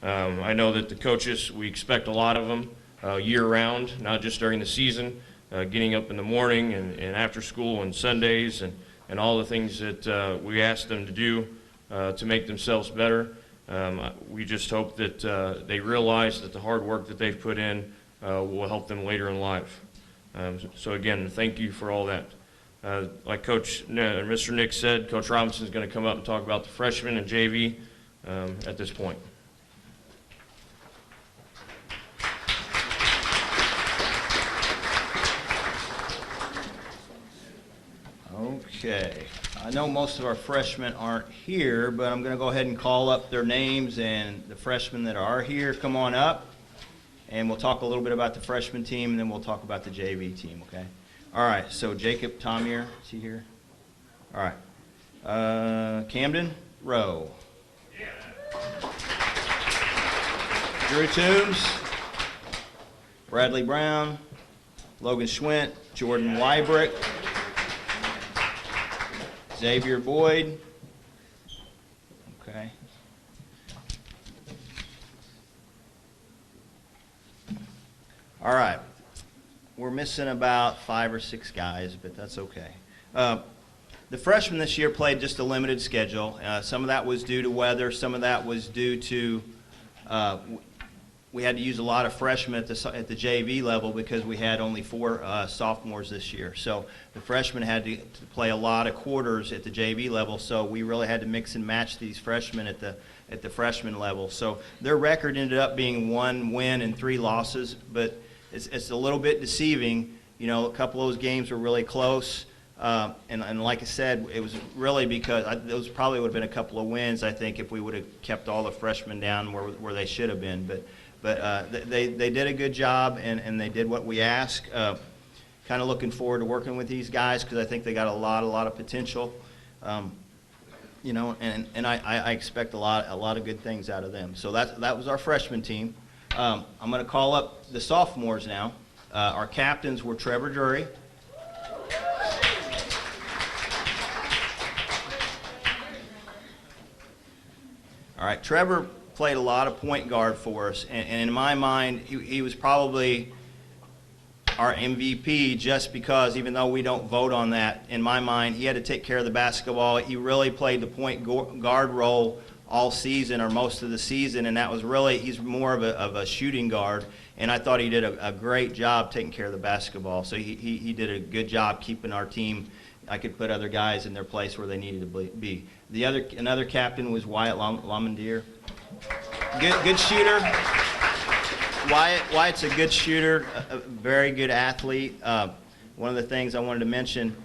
I know that the coaches, we expect a lot of them year-round, not just during the season, getting up in the morning and after school and Sundays and all the things that we ask them to do to make themselves better. We just hope that they realize that the hard work that they've put in will help them later in life. So again, thank you for all that. Like Mr. Nick said, Coach Robinson is going to come up and talk about the freshmen and JV at this point. Okay, I know most of our freshmen aren't here, but I'm going to go ahead and call up their names, and the freshmen that are here, come on up, and we'll talk a little bit about the freshman team, and then we'll talk about the JV team, okay? All right, so Jacob Tomier, is he here? All right, Camden Rowe. Drew Toombs, Bradley Brown, Logan Schwint, Jordan Wybrick, Xavier Boyd. Okay. All right. We're missing about 5 or 6 guys, but that's okay. The freshmen this year played just a limited schedule. Some of that was due to weather. Some of that was due to we had to use a lot of freshmen at the JV level because we had only 4 sophomores this year. So the freshmen had to play a lot of quarters at the JV level. So we really had to mix and match these freshmen at the freshman level. So their record ended up being 1 win and 3 losses, but it's a little bit deceiving. You know, a couple of those games were really close. And like I said, it was really because those probably would have been a couple of wins, I think, if we would have kept all the freshmen down where they should have been. But they did a good job, and they did what we asked. Kind of looking forward to working with these guys because I think they got a lot of potential. And I expect a lot of good things out of them. So that was our freshman team. I'm going to call up the sophomores now. Our captains were Trevor Drury. All right, Trevor played a lot of point guard for us, and in my mind, he was probably our MVP just because, even though we don't vote on that, in my mind, he had to take care of the basketball. He really played the point guard role all season or most of the season, and that was really, he's more of a shooting guard, and I thought he did a great job taking care of the basketball. So he did a good job keeping our team. I could put other guys in their place where they needed to be. Another captain was Wyatt Lamondier. Good shooter. Wyatt's a good shooter, a very good athlete. One of the things I wanted to mention,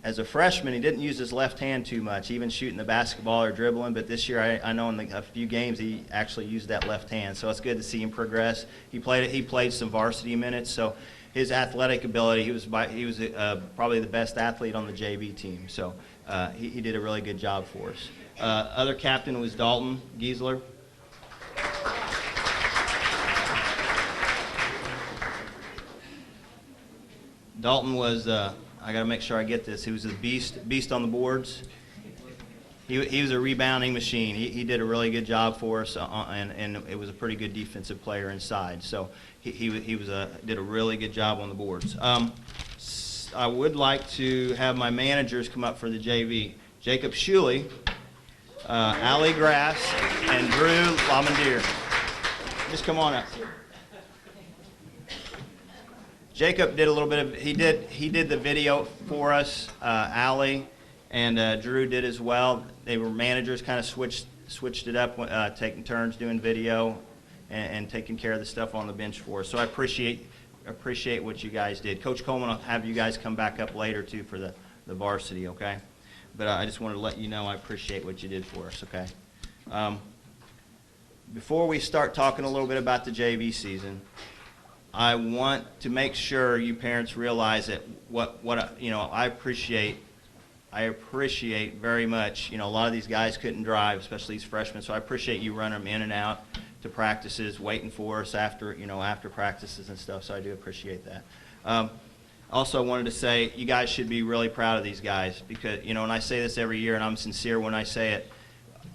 as a freshman, he didn't use his left hand too much, even shooting the basketball or dribbling. But this year, I know in a few games he actually used that left hand. So it's good to see him progress. He played some varsity minutes, so his athletic ability, he was probably the best athlete on the JV team. So he did a really good job for us. Other captain was Dalton Giesler. Dalton was, I got to make sure I get this, he was a beast on the boards. He was a rebounding machine. He did a really good job for us, and it was a pretty good defensive player inside. So he did a really good job on the boards. I would like to have my managers come up for the JV. Jacob Shuley, Ali Grass, and Drew Lamondier. Just come on up. Jacob did a little bit of, he did the video for us, Ali and Drew did as well. They were managers, kind of switched it up, taking turns doing video and taking care of the stuff on the bench for us. So I appreciate appreciate what you guys did. Coach Coleman will have you guys come back up later too for the varsity, okay? But I just wanted to let you know I appreciate what you did for us, okay? Before we start talking a little bit about the JV season, I want to make sure you parents realize that I appreciate very much. A lot of these guys couldn't drive, especially these freshmen, so I appreciate you running them in and out to practices, waiting for us after practices and stuff, so I do appreciate that. Also, I wanted to say you guys should be really proud of these guys because, and I say this every year, and I'm sincere when I say it,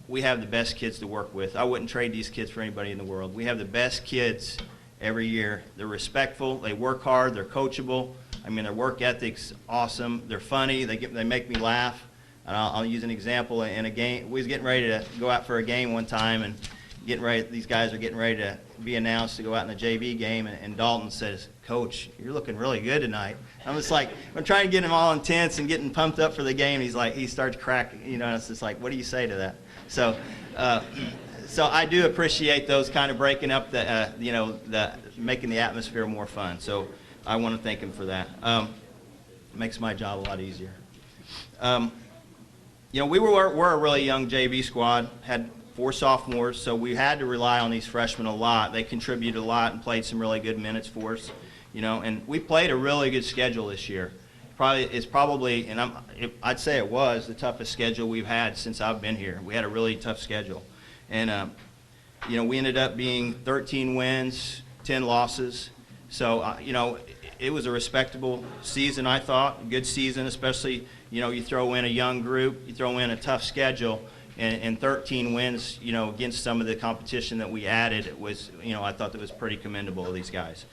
we have the best kids to work with. I wouldn't trade these kids for anybody in the world. We have the best kids every year. They're respectful, they work hard, they're coachable. Their work ethic's awesome. They're funny, they make me laugh. And I'll use an example in a game. We was getting ready to go out for a game one time, and these guys are getting ready to be announced to go out in a JV game, and Dalton says, "Coach, you're looking really good tonight." I'm just like, I'm trying to get him all intense and getting pumped up for the game. He starts cracking, it's just like, what do you say to that? So I do appreciate those kind of breaking up making the atmosphere more fun. So I want to thank him for that. Makes my job a lot easier. We're a really young JV squad, had 4 sophomores, so we had to rely on these freshmen a lot. They contributed a lot and played some really good minutes for us, and we played a really good schedule this year. I'd say it was the toughest schedule we've had since I've been here. We had a really tough schedule. And, we ended up being 13 wins, 10 losses. So, it was a respectable season, I thought, a good season, especially, you throw in a young group, you throw in a tough schedule, and 13 wins, against some of the competition that we added, it was, I thought that was pretty commendable of these guys.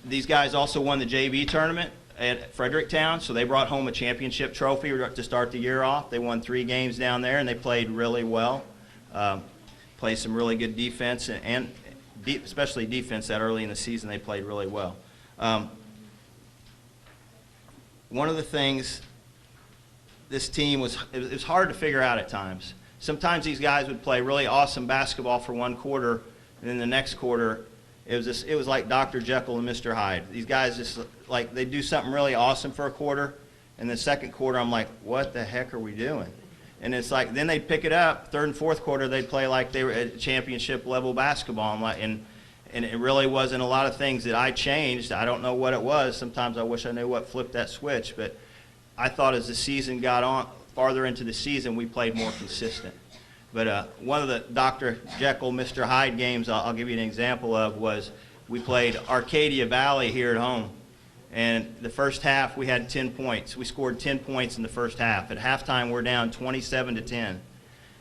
These guys also won the JV tournament at Fredericktown, so they brought home a championship trophy to start the year off. They won 3 games down there, and they played really well. Played some really good defense, especially defense that early in the season, they played really well. One of the things this team it was hard to figure out at times. Sometimes these guys would play really awesome basketball for one quarter, and then the next quarter, it was like Dr. Jekyll and Mr. Hyde. These guys just they do something really awesome for a quarter, and the second quarter I'm like, what the heck are we doing? And it's like then they'd pick it up, third and fourth quarter they'd play like they were at championship level basketball. And it really wasn't a lot of things that I changed. I don't know what it was. Sometimes I wish I knew what flipped that switch, but I thought as the season got on, farther into the season, we played more consistent. But one of the Dr. Jekyll, Mr. Hyde games I'll give you an example of was we played Arcadia Valley here at home. And the first half, we had 10 points. We scored 10 points in the first half. At halftime, we're down 27-10.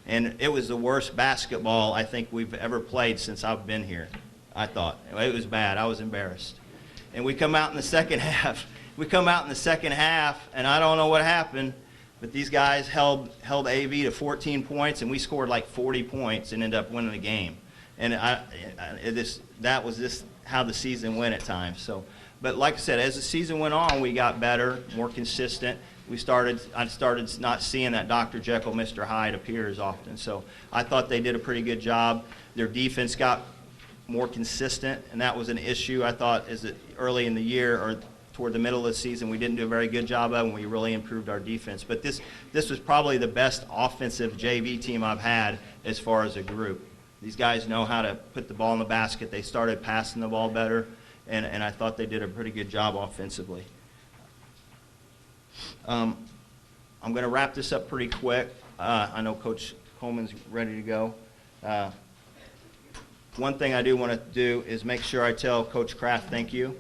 And it was the worst basketball I think we've ever played since I've been here, I thought. It was bad. I was embarrassed. And we come out in the second half. And I don't know what happened, but these guys held AV to 14 points, and we scored like 40 points and ended up winning the game. And that was just how the season went at times. So, but like I said, as the season went on, we got better, more consistent. I started not seeing that Dr. Jekyll, Mr. Hyde appear as often. So I thought they did a pretty good job. Their defense got more consistent, and that was an issue I thought early in the year or toward the middle of the season we didn't do a very good job of, and we really improved our defense. But this was probably the best offensive JV team I've had as far as a group. These guys know how to put the ball in the basket. They started passing the ball better, and I thought they did a pretty good job offensively. I'm going to wrap this up pretty quick. I know Coach Coleman's ready to go. One thing I do want to do is make sure I tell Coach Kraft thank you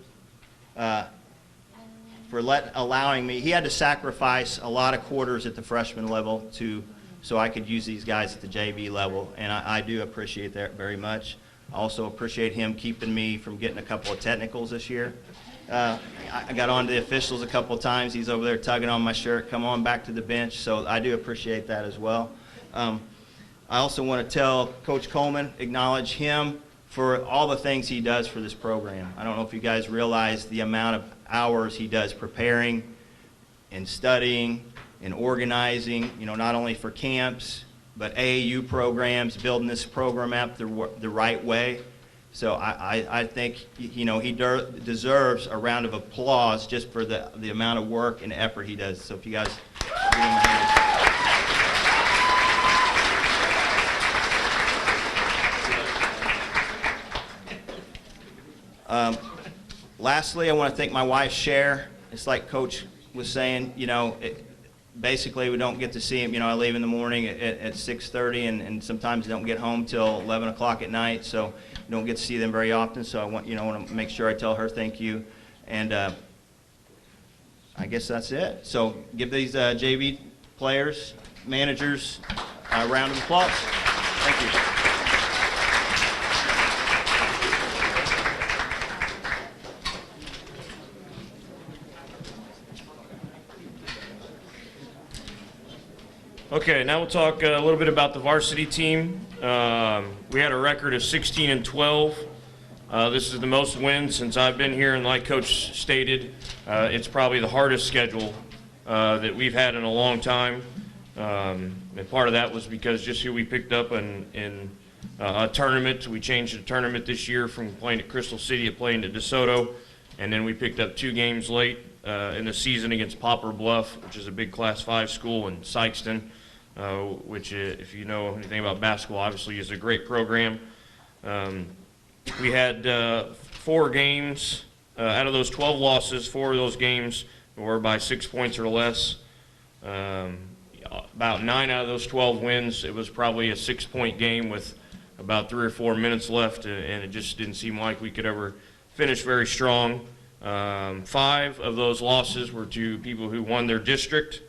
for allowing me. He had to sacrifice a lot of quarters at the freshman level so I could use these guys at the JV level, and I do appreciate that very much. I also appreciate him keeping me from getting a couple of technicals this year. I got on to the officials a couple of times. He's over there tugging on my shirt, come on back to the bench, so I do appreciate that as well. I also want to tell Coach Coleman, acknowledge him for all the things he does for this program. I don't know if you guys realize the amount of hours he does preparing and studying and organizing, not only for camps, but AAU programs, building this program up the right way. So I think, you know, he deserves a round of applause just for the amount of work and effort he does. So if you guys give him a hand. Lastly, I want to thank my wife, Cher. It's like Coach was saying, you know, basically we don't get to see him. You know, I leave in the morning at 6:30 and sometimes don't get home till 11 o'clock at night, so we don't get to see them very often. So I want to make sure I tell her thank you. And I guess that's it. So give these JV players, managers, a round of applause. Thank you. Okay, now we'll talk a little bit about the varsity team. We had a record of 16-12. This is the most wins since I've been here, and like Coach stated, it's probably the hardest schedule that we've had in a long time. And part of that was because just who we picked up in a tournament. We changed the tournament this year from playing at Crystal City to playing at DeSoto, and then we picked up 2 games late in the season against Poplar Bluff, which is a big Class 5 school, in Sykeston. Which, if you know anything about basketball, obviously is a great program. We had 4 games. Out of those 12 losses, 4 of those games were by 6 points or less. About 9 out of those 12 wins, it was probably a 6-point game with about 3 or 4 minutes left, and it just didn't seem like we could ever finish very strong. 5 of those losses were to people who won their district.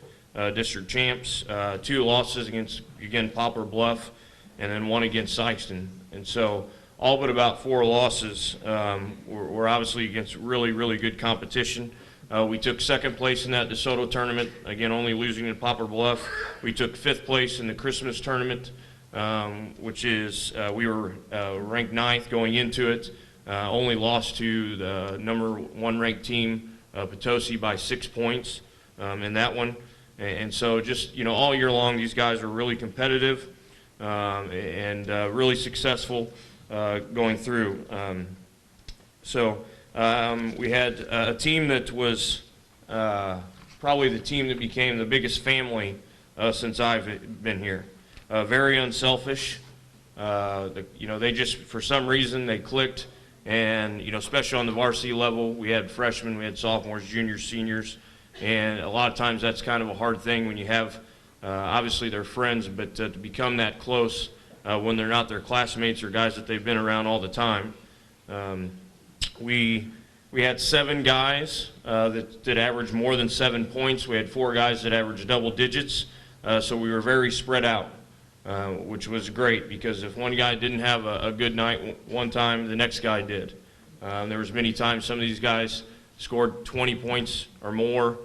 District champs, 2 losses against, again, Poplar Bluff, and then 1 against Sykeston. And so all but about 4 losses were obviously against really, really good competition. We took 2nd place in that DeSoto tournament, again, only losing to Poplar Bluff. We took 5th place in the Christmas tournament, which is, we were ranked 9th going into it, only lost to the number 1 ranked team, Potosi, by 6 points in that one. And so just, you know, all year long, these guys were really competitive and really successful going through. We had a team that was probably the team that became the biggest family since I've been here. Very unselfish. You know, they just, for some reason, they clicked. And, you know, especially on the varsity level, we had freshmen, we had sophomores, juniors, seniors. And a lot of times that's kind of a hard thing when you have, obviously they're friends, but to become that close when they're not their classmates or guys that they've been around all the time. We had 7 guys that averaged more than 7 points. We had 4 guys that averaged double digits. So we were very spread out, which was great because if one guy didn't have a good night one time, the next guy did. There was many times some of these guys scored 20 points or more,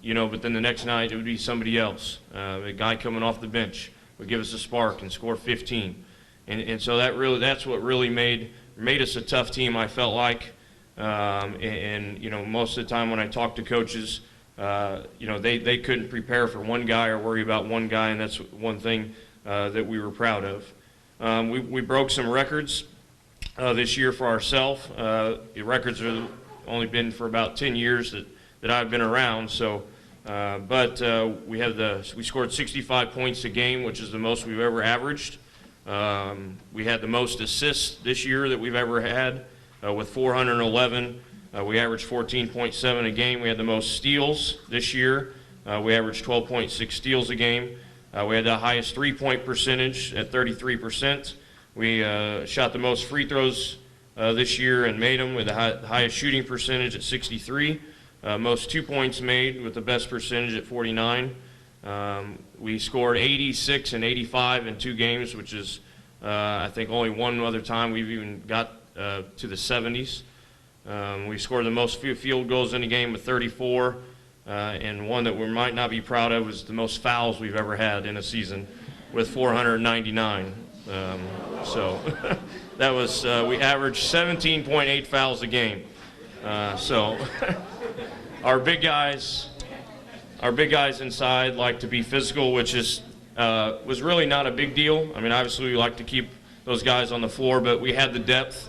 you know, but then the next night it would be somebody else. A guy coming off the bench would give us a spark and score 15. And so that's what really made us a tough team, I felt like. And you know, most of the time when I talk to coaches, you know, they couldn't prepare for one guy or worry about one guy, and that's one thing that we were proud of. We broke some records this year for ourselves. The records are only been for about 10 years that I've been around. So, we scored 65 points a game, which is the most we've ever averaged. We had the most assists this year that we've ever had with 411. We averaged 14.7 a game. We had the most steals this year. We averaged 12.6 steals a game. We had the highest 3-point percentage at 33%. We shot the most free throws this year and made them with the highest shooting percentage at 63. Most 2 points made with the best percentage at 49. We scored 86 and 85 in 2 games, which is I think only one other time we've even got to the 70s. We scored the most field goals in a game with 34, and one that we might not be proud of is the most fouls we've ever had in a season with 499. So that was, we averaged 17.8 fouls a game. So our big guys inside like to be physical, which is was really not a big deal. I mean, obviously we like to keep those guys on the floor, but we had the depth.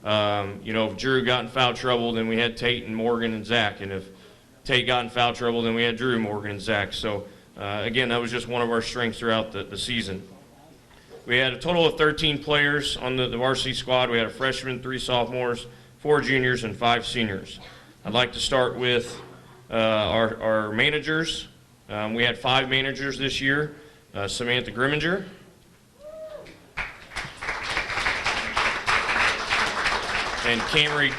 If Drew got in foul trouble, then we had Tate and Morgan and Zach, and if Tate got in foul trouble, then we had Drew, Morgan, and Zach. So, again, that was just one of our strengths throughout the season. We had a total of 13 players on the varsity squad. We had a freshman, 3 sophomores, 4 juniors, and 5 seniors. I'd like to start with our managers. We had 5 managers this year. Samantha Grimminger, and Camry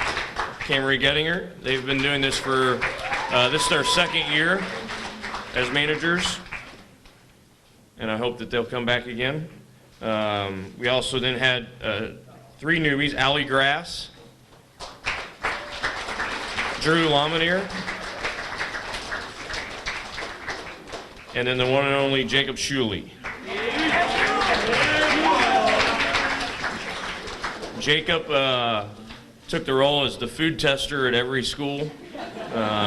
Gettinger. They've been doing this for, this is their 2nd year as managers, and I hope that they'll come back again. We also then had 3 newbies, Allie Grass, Drew Lamanier, and then the one and only Jacob Schuley. Jacob took the role as the food tester at every school.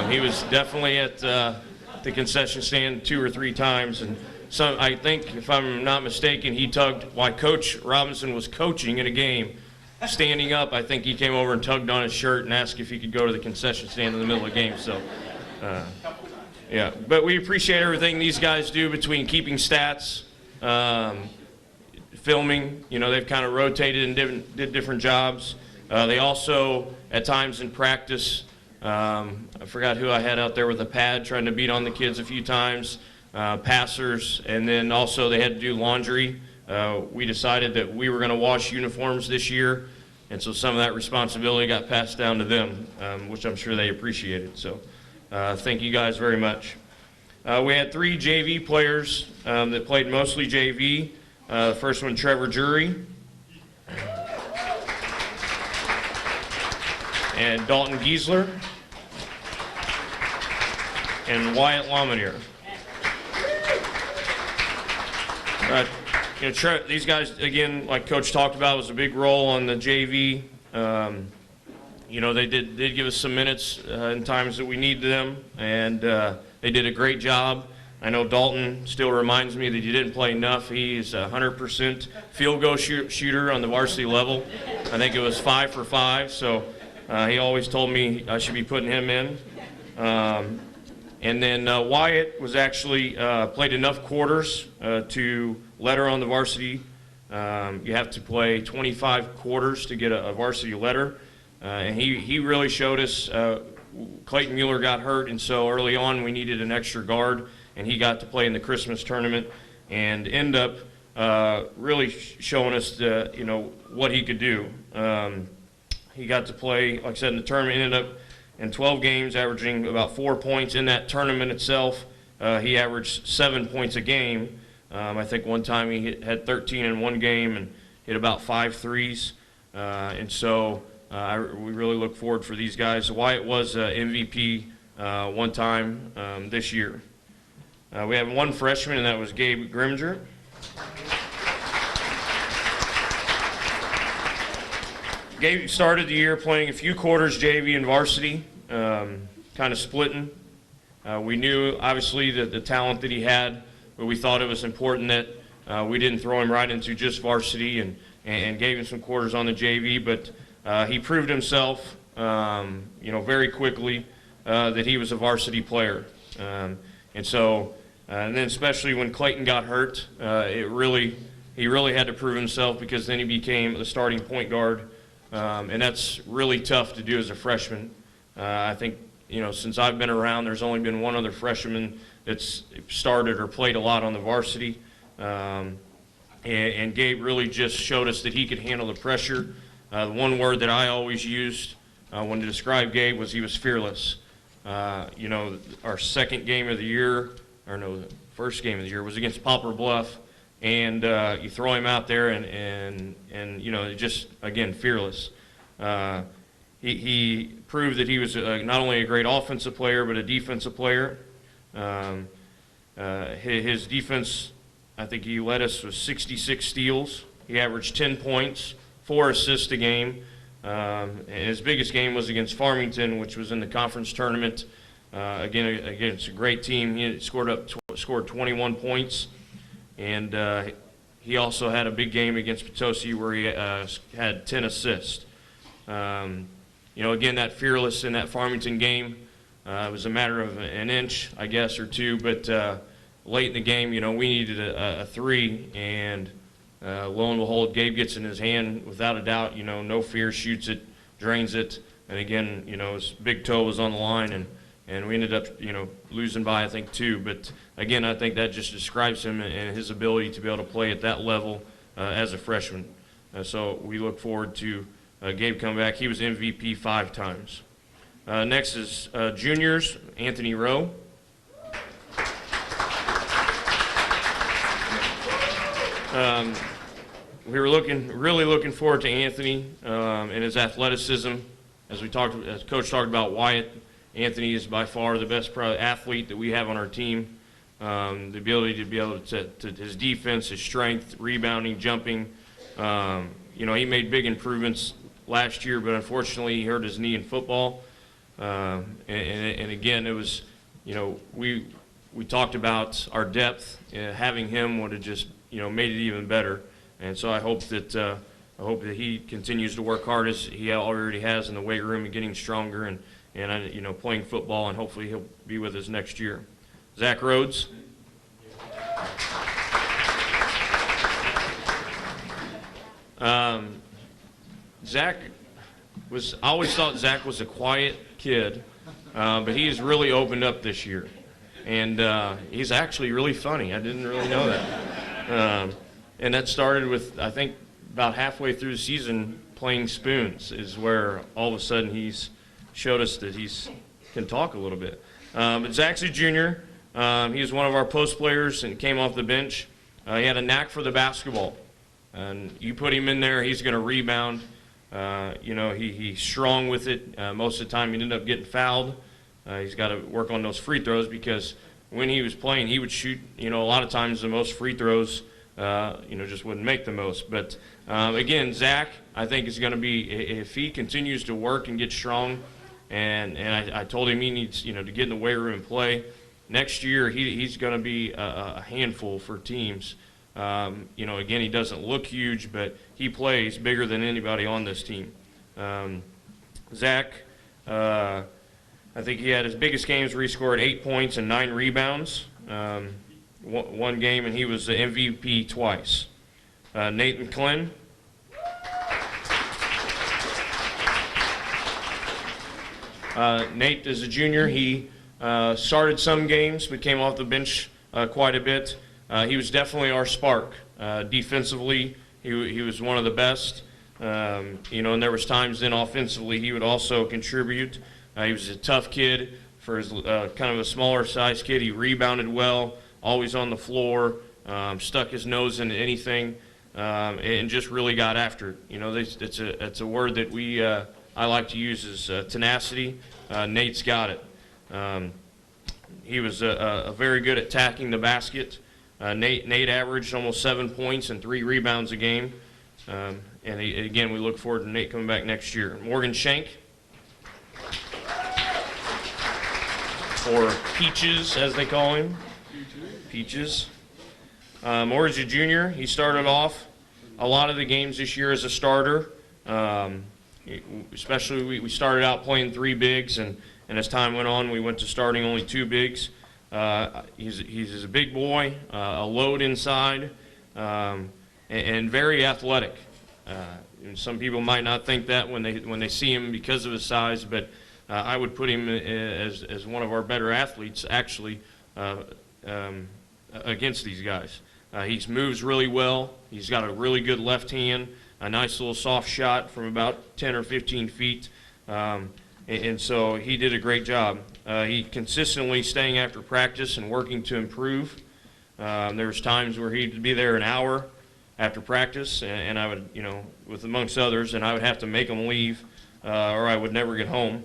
He was definitely at the concession stand 2 or 3 times, and I think, if I'm not mistaken, he tugged while Coach Robinson was coaching in a game. Standing up, I think he came over and tugged on his shirt and asked if he could go to the concession stand in the middle of the game. So, yeah. But we appreciate everything these guys do between keeping stats, filming. They've kind of rotated and did different jobs. They also, at times in practice, I forgot who I had out there with a pad trying to beat on the kids a few times. Passers, and then also they had to do laundry. We decided that we were going to wash uniforms this year, and so some of that responsibility got passed down to them, which I'm sure they appreciated. So thank you guys very much. We had 3 JV players that played mostly JV. The first one, Trevor Jury, and Dalton Giesler, and Wyatt Lamanier. These guys, again, like Coach talked about, was a big role on the JV. They did give us some minutes in times that we needed them, and they did a great job. I know Dalton still reminds me that he didn't play enough. He's a 100% field goal shooter on the varsity level. I think it was 5 for 5, so he always told me I should be putting him in. And then Wyatt was actually played enough quarters to letter on the varsity. You have to play 25 quarters to get a varsity letter. And he really showed us. Clayton Mueller got hurt, and so early on we needed an extra guard, and he got to play in the Christmas tournament and end up really showing us what he could do. He got to play, like I said, in the tournament, ended up in 12 games, averaging about 4 points. In that tournament itself, he averaged 7 points a game. I think one time he had 13 in one game and hit about 5 threes. And so we really look forward for these guys. Wyatt was MVP one time this year. We have 1 freshman, and that was Gabe Grimminger. Gabe started the year playing a few quarters JV and varsity, kind of splitting. We knew, obviously, that the talent that he had, but we thought it was important that we didn't throw him right into just varsity and gave him some quarters on the JV. But he proved himself, very quickly that he was a varsity player. And then especially when Clayton got hurt, he really had to prove himself, because then he became the starting point guard. And that's really tough to do as a freshman. I think, since I've been around, there's only been 1 other freshman that's started or played a lot on the varsity. And Gabe really just showed us that he could handle the pressure. The one word that I always used when to describe Gabe was he was fearless. Our second game of the year, the first game of the year was against Poplar Bluff. And you throw him out there and just, again, fearless. He proved that he was not only a great offensive player, but a defensive player. His defense, I think he led us with 66 steals. He averaged 10 points, 4 assists a game. And his biggest game was against Farmington, which was in the conference tournament. Again, it's a great team. He scored 21 points. And he also had a big game against Potosi where he had 10 assists. Again, that fearless in that Farmington game, it was a matter of an inch, I guess, or two, but late in the game, we needed a three, and lo and behold, Gabe gets in his hand without a doubt, no fear, shoots it, drains it, and again, his big toe was on the line, and we ended up, losing by, I think, 2. But again, I think that just describes him and his ability to be able to play at that level as a freshman. So we look forward to Gabe coming back. He was MVP 5 times. Next is juniors, Anthony Rowe. We were really looking forward to Anthony and his athleticism. As Coach talked about Wyatt, Anthony is by far the best athlete that we have on our team. The ability to be able to his defense, his strength, rebounding, jumping. He made big improvements last year, but unfortunately he hurt his knee in football. And again, it was, we talked about our depth. Having him would have just, made it even better. And so I hope that he continues to work hard as he already has in the weight room and getting stronger and playing football, and hopefully he'll be with us next year. Zach Rhodes. I always thought Zach was a quiet kid, but he's really opened up this year. And he's actually really funny. I didn't really know that. And that started with, I think, about halfway through the season playing spoons is where all of a sudden he's showed us that he can talk a little bit. But Zach's a junior. He was one of our post players and came off the bench. He had a knack for the basketball. And you put him in there, he's going to rebound. He's strong with it. Most of the time he ended up getting fouled. He's got to work on those free throws because when he was playing, he would shoot, a lot of times the most free throws, just wouldn't make the most. But again, Zach, I think is going to be, if he continues to work and get strong, and I told him he needs, to get in the weight room and play. Next year, he's going to be a handful for teams. Again, he doesn't look huge, but he plays bigger than anybody on this team. Zach, I think he had his biggest games where he scored 8 points and 9 rebounds. One game, and he was the MVP twice. Nathan Klin. Nate is a junior. He started some games, but came off the bench quite a bit. He was definitely our spark. Defensively, he was one of the best. And there was times then offensively he would also contribute. He was a tough kid for his kind of a smaller size kid. He rebounded well, always on the floor, stuck his nose into anything, and just really got after it. It's a word that I like to use is tenacity. Nate's got it. He was very good at attacking the basket. Nate averaged almost 7 points and 3 rebounds a game. Again, we look forward to Nate coming back next year. Morgan Shank, or Peaches as they call him. Peaches. Morgan's a junior. He started off a lot of the games this year as a starter. Especially we started out playing 3 bigs, and as time went on, we went to starting only 2 bigs. He's a big boy, a load inside, and very athletic. And some people might not think that when they see him because of his size, but I would put him as one of our better athletes actually against these guys. He moves really well. He's got a really good left hand, a nice little soft shot from about 10 or 15 feet. And so he did a great job. He consistently staying after practice and working to improve. There was times where he'd be there an hour after practice, and I would, with amongst others, and I would have to make him leave, or I would never get home.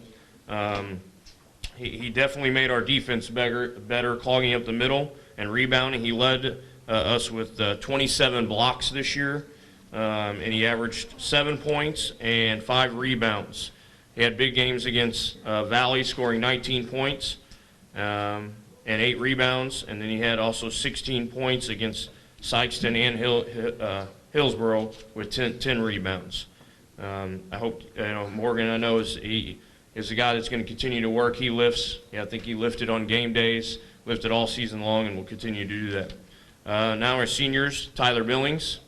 He definitely made our defense better, clogging up the middle and rebounding. He led us with 27 blocks this year, and he averaged 7 points and 5 rebounds. He had big games against Valley, scoring 19 points and 8 rebounds, and then he had also 16 points against Sykeston and Hillsboro with 10 rebounds. I hope, Morgan, I know is a guy that's going to continue to work. He lifts. I think he lifted on game days, lifted all season long, and will continue to do that. Now our seniors, Tyler Billings.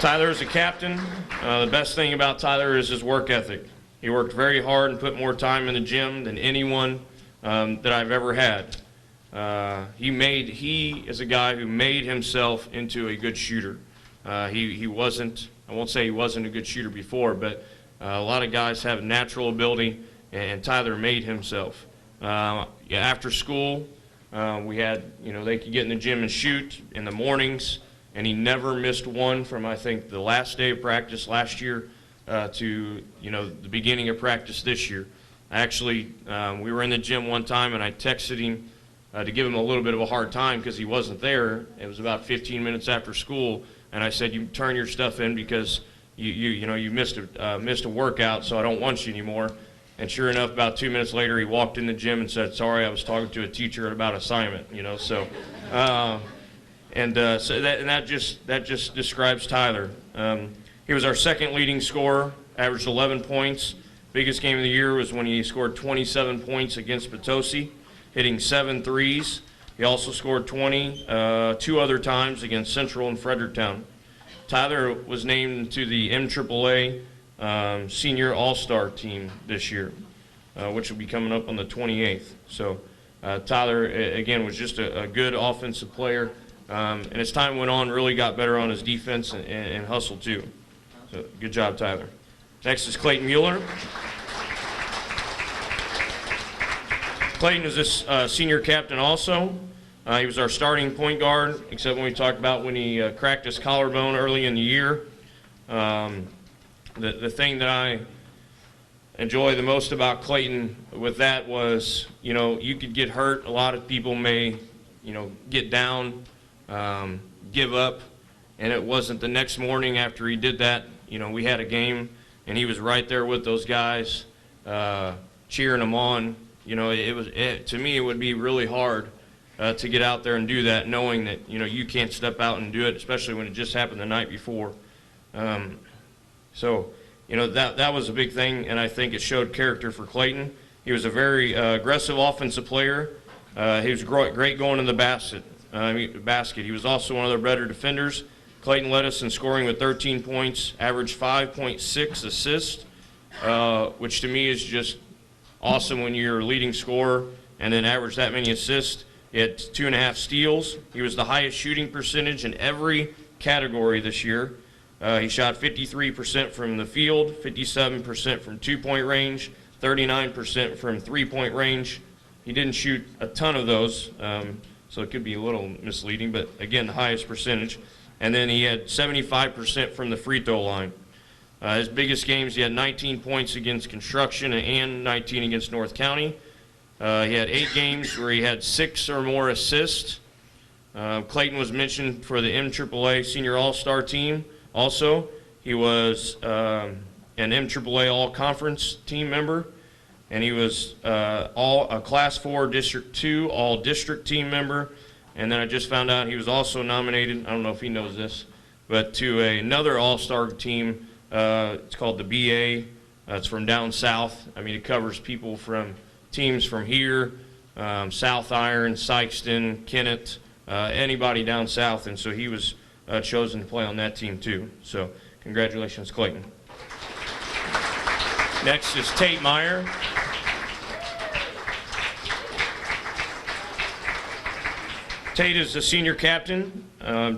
Tyler is a captain. The best thing about Tyler is his work ethic. He worked very hard and put more time in the gym than anyone that I've ever had. He is a guy who made himself into a good shooter. He wasn't, I won't say he wasn't a good shooter before, but a lot of guys have natural ability, and Tyler made himself. After school, we had, they could get in the gym and shoot in the mornings, and he never missed one from, I think, the last day of practice last year to, the beginning of practice this year. Actually, we were in the gym one time, and I texted him to give him a little bit of a hard time because he wasn't there. It was about 15 minutes after school, and I said, "You turn your stuff in because you missed a workout, so I don't want you anymore." And sure enough, about 2 minutes later, he walked in the gym and said, "Sorry, I was talking to a teacher about assignment." So that just describes Tyler. He was our second leading scorer, averaged 11 points. Biggest game of the year was when he scored 27 points against Potosi, hitting 7 threes. He also scored 20 two other times against Central and Fredericktown. Tyler was named to the MAAA Senior All-Star team this year, which will be coming up on the 28th. So Tyler, again, was just a good offensive player. And as time went on, really got better on his defense and hustle too. So good job, Tyler. Next is Clayton Mueller. Clayton is this senior captain also. He was our starting point guard, except when we talked about when he cracked his collarbone early in the year. The thing that I enjoy the most about Clayton with that was, you could get hurt. A lot of people may, get down, give up, and it wasn't the next morning after he did that. We had a game, and he was right there with those guys, cheering them on. To me, it would be really hard to get out there and do that, knowing that, you can't step out and do it, especially when it just happened the night before. So, that was a big thing, and I think it showed character for Clayton. He was a very aggressive offensive player. He was great going in the basket. He was also one of the better defenders. Clayton led us in scoring with 13 points, averaged 5.6 assists, which to me is just awesome when you're a leading scorer and then average that many assists. He had 2.5 steals. He was the highest shooting percentage in every category this year. He shot 53% from the field, 57% from two-point range, 39% from three-point range. He didn't shoot a ton of those, so it could be a little misleading, but again, the highest percentage. And then he had 75% from the free throw line. His biggest games, he had 19 points against Construction and 19 against North County. He had 8 games where he had 6 or more assists. Clayton was mentioned for the MAAA Senior All-Star team. Also, he was an MAAA All-Conference team member, and he was a Class 4 District 2 All-District team member. And then I just found out he was also nominated, I don't know if he knows this, but to another All-Star team. It's called the BA. It's from down south. It covers people from teams from here, South Iron, Sykeston, Kennett, anybody down south. And so he was chosen to play on that team too. So congratulations, Clayton. Next is Tate Meyer. Tate is the senior captain.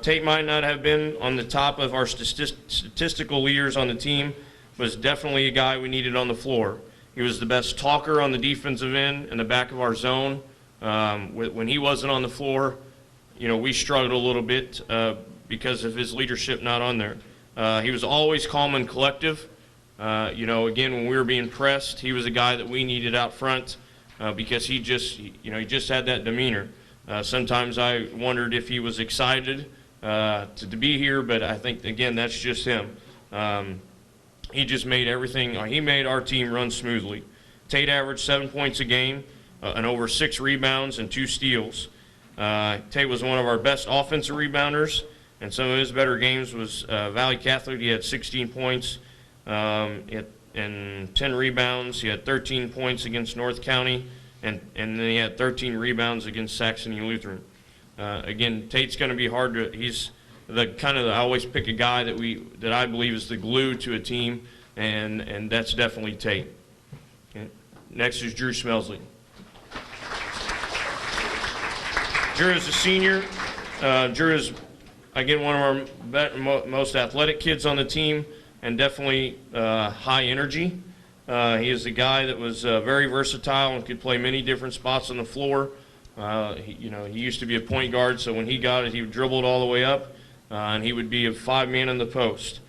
Tate might not have been on the top of our statistical leaders on the team, but was definitely a guy we needed on the floor. He was the best talker on the defensive end in the back of our zone. When he wasn't on the floor, we struggled a little bit because of his leadership not on there. He was always calm and collective. Again, when we were being pressed, he was a guy that we needed out front because he just had that demeanor. Sometimes I wondered if he was excited to be here, but I think, again, that's just him. He just made he made our team run smoothly. Tate averaged 7 points a game and over 6 rebounds and 2 steals. Tate was one of our best offensive rebounders, and some of his better games was Valley Catholic. He had 16 points and 10 rebounds. He had 13 points against North County, and then he had 13 rebounds against Saxony Lutheran. Again, Tate's going to be hard to. He's I always pick a guy that I believe is the glue to a team, and that's definitely Tate. Okay. Next is Drew Smelsley. Drew is a senior. Drew is, again, one of our most athletic kids on the team, and definitely high energy. He is a guy that was very versatile and could play many different spots on the floor. He used to be a point guard, so when he got it, he would dribble it all the way up, and he would be a 5-man in the post.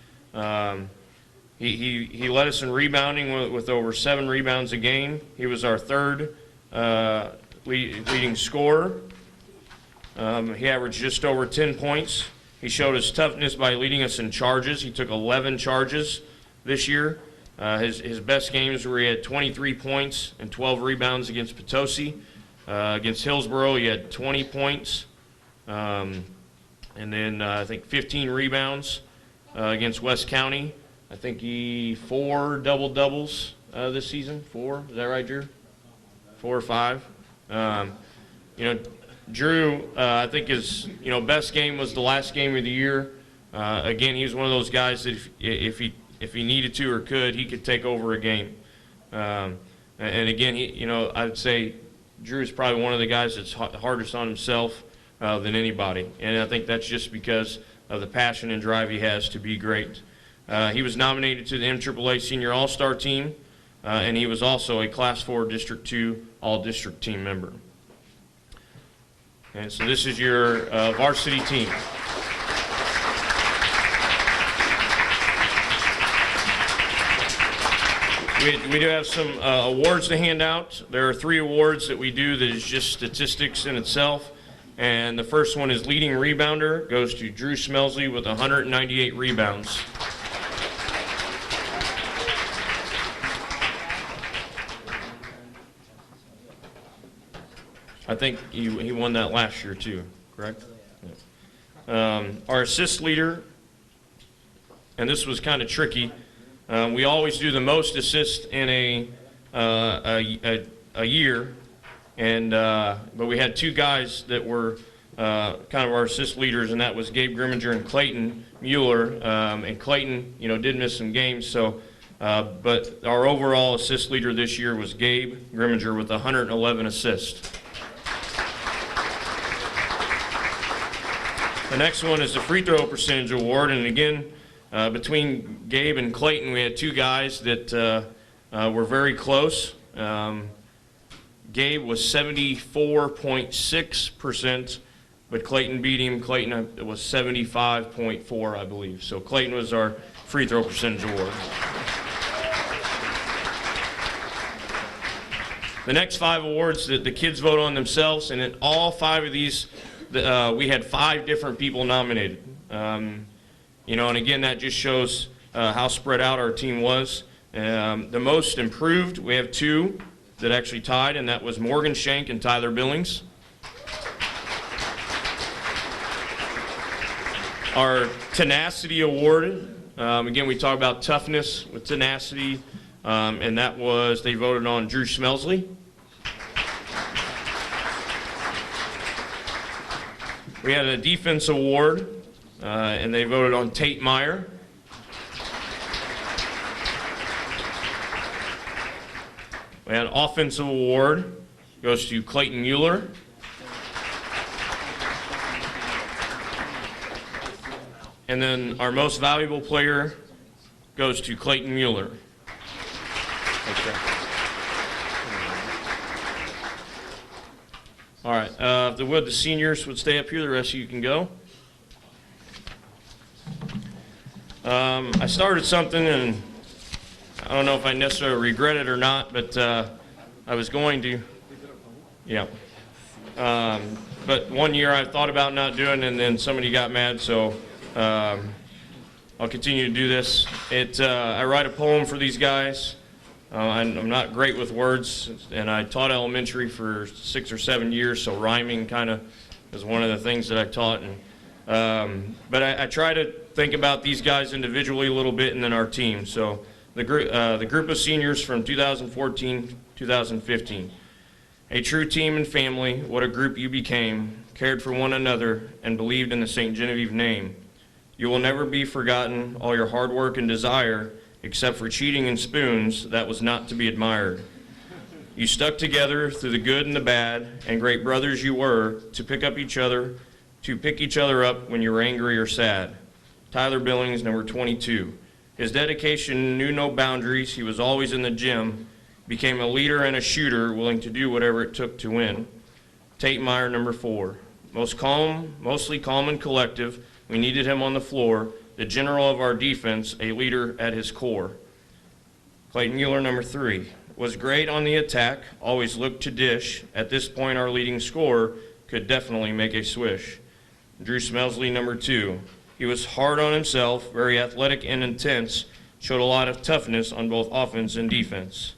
He led us in rebounding with over 7 rebounds a game. He was our third leading scorer. He averaged just over 10 points. He showed his toughness by leading us in charges. He took 11 charges this year. His best games were he had 23 points and 12 rebounds against Potosi. Against Hillsborough, he had 20 points, and then I think 15 rebounds against West County. I think he 4 double-doubles this season. 4, is that right, Drew? 4 or 5. Drew, I think his best game was the last game of the year. Again, he was one of those guys that if he needed to or could, he could take over a game. And again, I'd say Drew is probably one of the guys that's hardest on himself than anybody. And I think that's just because of the passion and drive he has to be great. He was nominated to the MAAA Senior All-Star Team, and he was also a Class 4 District 2 All-District Team member. And so this is your varsity team. We do have some awards to hand out. There are 3 awards that we do that is just statistics in itself. And the first one is leading rebounder, goes to Drew Smelsley with 198 rebounds. I think he won that last year too, correct? Yeah. Our assist leader, and this was kind of tricky. We always do the most assists in a year, and but we had 2 guys that were kind of our assist leaders, and that was Gabe Grimminger and Clayton Mueller. And Clayton, did miss some games, so but our overall assist leader this year was Gabe Grimminger with 111 assists. The next one is the free throw percentage award, and again, between Gabe and Clayton, we had 2 guys that were very close. Gabe was 74.6%, but Clayton beat him. Clayton was 75.4, I believe. So Clayton was our free throw percentage award. The next 5 awards that the kids vote on themselves, and in all 5 of these, we had 5 different people nominated. And again, that just shows how spread out our team was. The most improved, we have 2 that actually tied, and that was Morgan Shank and Tyler Billings. Our tenacity award, again, we talk about toughness with tenacity, and that was, they voted on Drew Smelsley. We had a defense award, and they voted on Tate Meyer. We had an offensive award, goes to Clayton Mueller. And then our most valuable player goes to Clayton Mueller. Okay. All right, if the seniors would stay up here, the rest of you can go. I started something, and I don't know if I necessarily regret it or not, but I was going to. Yeah. But one year I thought about not doing it, and then somebody got mad, so I'll continue to do this. I write a poem for these guys. I'm not great with words, and I taught elementary for 6 or 7 years, so rhyming kind of is one of the things that I taught. But I try to think about these guys individually a little bit and then our team. So the group of seniors from 2014, 2015. A true team and family, what a group you became, cared for one another, and believed in the St. Genevieve name. You will never be forgotten, all your hard work and desire, except for cheating and spoons, that was not to be admired. You stuck together through the good and the bad, and great brothers you were, to pick each other up when you were angry or sad. Tyler Billings, number 22. His dedication knew no boundaries. He was always in the gym, became a leader and a shooter, willing to do whatever it took to win. Tate Meyer, number 4. Mostly calm and collective. We needed him on the floor, the general of our defense, a leader at his core. Clayton Mueller, number 3. Was great on the attack, always looked to dish. At this point, our leading scorer could definitely make a swish. Drew Smelsley, number 2. He was hard on himself, very athletic and intense, showed a lot of toughness on both offense and defense.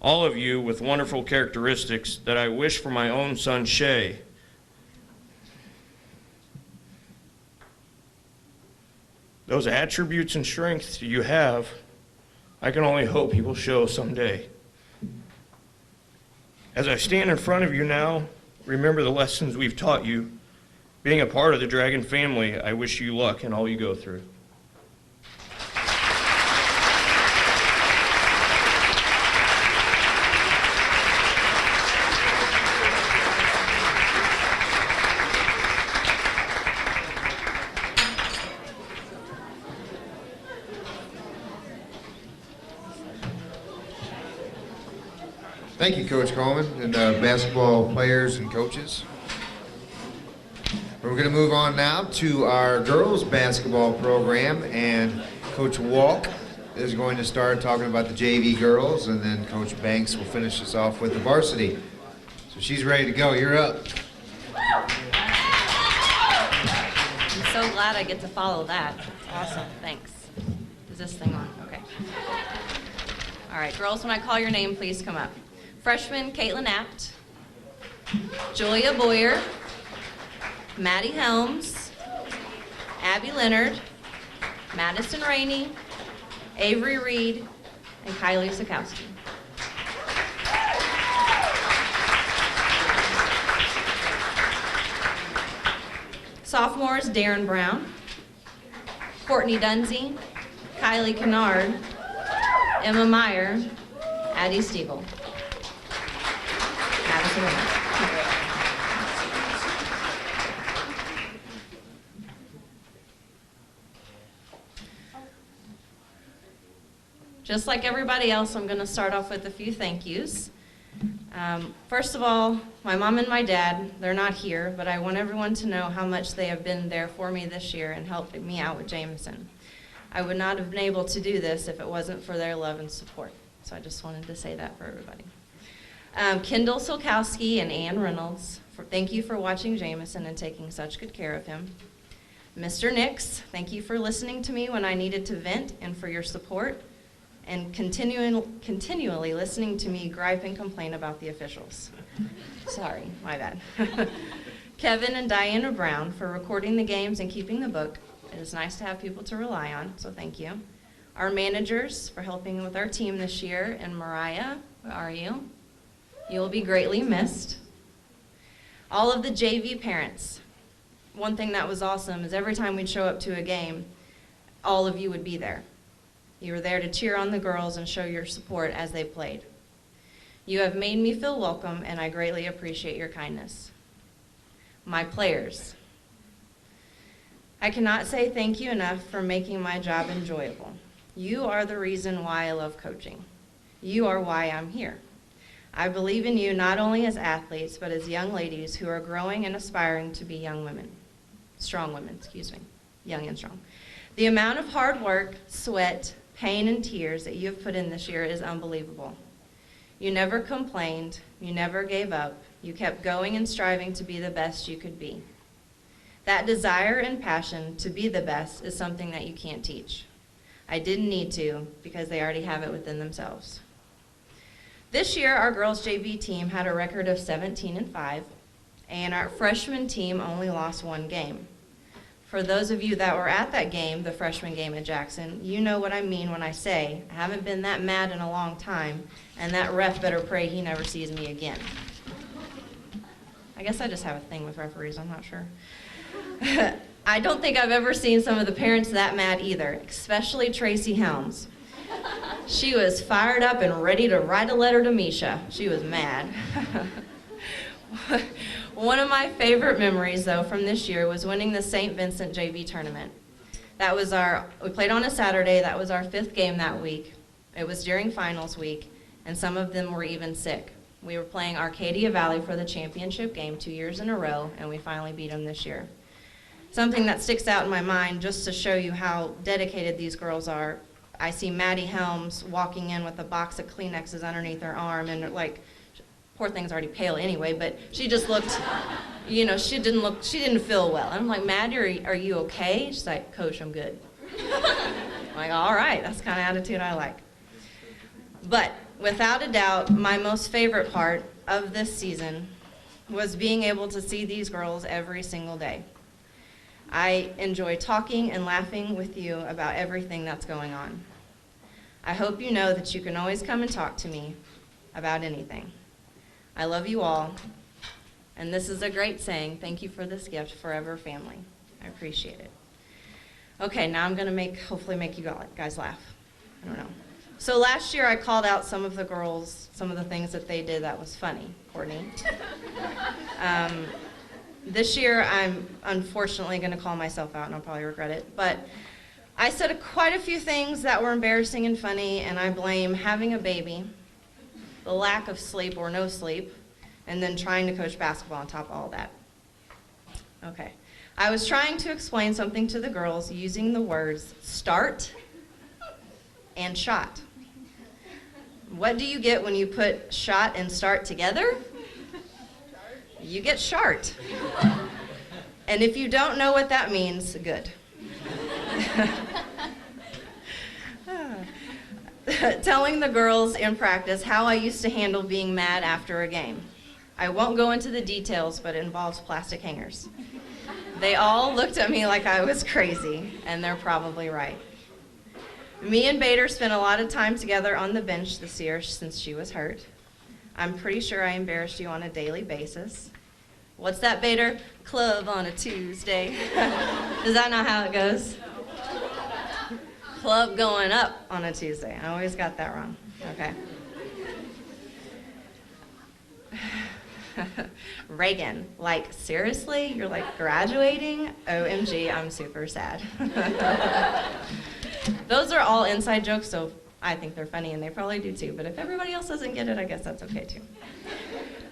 All of you with wonderful characteristics that I wish for my own son, Shay. Those attributes and strengths you have, I can only hope he will show someday. As I stand in front of you now, remember the lessons we've taught you. Being a part of the Dragon family, I wish you luck in all you go through. Thank you, Coach Coleman, and basketball players and coaches. We're going to move on now to our girls basketball program, and Coach Walk is going to start talking about the JV girls, and then Coach Banks will finish us off with the varsity. So she's ready to go. You're up. I'm so glad I get to follow that. Awesome, thanks. Is this thing on? Okay. All right, girls, when I call your name, please come up. Freshman Caitlin Apt, Julia Boyer, Maddie Helms, Abby Leonard, Madison Rainey, Avery Reed, and Kylie Sikowski. Sophomores Darren Brown, Courtney Dunsey, Kylie Kennard, Emma Meyer, Addie Stiebel. Madison Rainey. Just like everybody else, I'm going to start off with a few thank yous. First of all, my mom and my dad, they're not here, but I want everyone to know how much they have been there for me this year and helping me out with Jameson. I would not have been able to do this if it wasn't for their love and support. So I just wanted to say that for everybody. Kendall Solkowski and Ann Reynolds, thank you for watching Jameson and taking such good care of him. Mr. Nix, thank you for listening to me when I needed to vent and for your support, and continually listening to me gripe and complain about the officials. Sorry, my bad. Kevin and Diana Brown for recording the games and keeping the book. It is nice to have people to rely on, so thank you. Our managers for helping with our team this year, and Mariah, where are you? You will be greatly missed. All of the JV parents. One thing that was awesome is every time we'd show up to a game, all of you would be there. You were there to cheer on the girls and show your support as they played. You have made me feel welcome, and I greatly appreciate your kindness. My players. I cannot say thank you enough for making my job enjoyable. You are the reason why I love coaching. You are why I'm here. I believe in you not only as athletes, but as young ladies who are growing and aspiring to be young women. Strong women, young and strong. The amount of hard work, sweat, pain, and tears that you have put in this year is unbelievable. You never complained, you never gave up, you kept going and striving to be the best you could be. That desire and passion to be the best is something that you can't teach. I didn't need to, because they already have it within themselves. This year, our girls JV team had a record of 17-5, and our freshman team only lost one game. For those of you that were at that game, the freshman game at Jackson, you know what I mean when I say I haven't been that mad in a long time, and that ref better pray he never sees me again. I guess I just have a thing with referees, I'm not sure. I don't think I've ever seen some of the parents that mad either, especially Tracy Helms. She was fired up and ready to write a letter to Misha. She was mad. One of my favorite memories, though, from this year was winning the St. Vincent JV tournament. We played on a Saturday. That was our 5th game that week. It was during finals week, and some of them were even sick. We were playing Arcadia Valley for the championship game 2 years in a row, and we finally beat them this year. Something that sticks out in my mind, just to show you how dedicated these girls are, I see Maddie Helms walking in with a box of Kleenexes underneath her arm, and like, poor thing's already pale anyway, but she just looked, you know, she didn't feel well. And I'm like, Maddie, are you okay? She's like, Coach, I'm good. I'm like, all right, that's the kind of attitude I like. But without a doubt, my most favorite part of this season was being able to see these girls every single day. I enjoy talking and laughing with you about everything that's going on. I hope you know that you can always come and talk to me about anything. I love you all, and this is a great saying, thank you for this gift, forever family. I appreciate it. Okay, now I'm going to hopefully make you guys laugh. I don't know. So last year I called out some of the girls, some of the things that they did that was funny, Courtney. This year I'm unfortunately going to call myself out, and I'll probably regret it, but I said quite a few things that were embarrassing and funny, and I blame having a baby, the lack of sleep or no sleep, and then trying to coach basketball on top of all that. Okay. I was trying to explain something to the girls using the words start and shot. What do you get when you put shot and start together? You get shart. And if you don't know what that means, good. Telling the girls in practice how I used to handle being mad after a game. I won't go into the details, but it involves plastic hangers. They all looked at me like I was crazy, and they're probably right. Me and Bader spent a lot of time together on the bench this year since she was hurt. I'm pretty sure I embarrassed you on a daily basis. What's that, Bader? Club on a Tuesday. Is that not how it goes? Club going up on a Tuesday. I always got that wrong. Okay. Reagan, like, seriously? You're like graduating? OMG, I'm super sad. Those are all inside jokes, so I think they're funny, and they probably do too. But if everybody else doesn't get it, I guess that's okay too.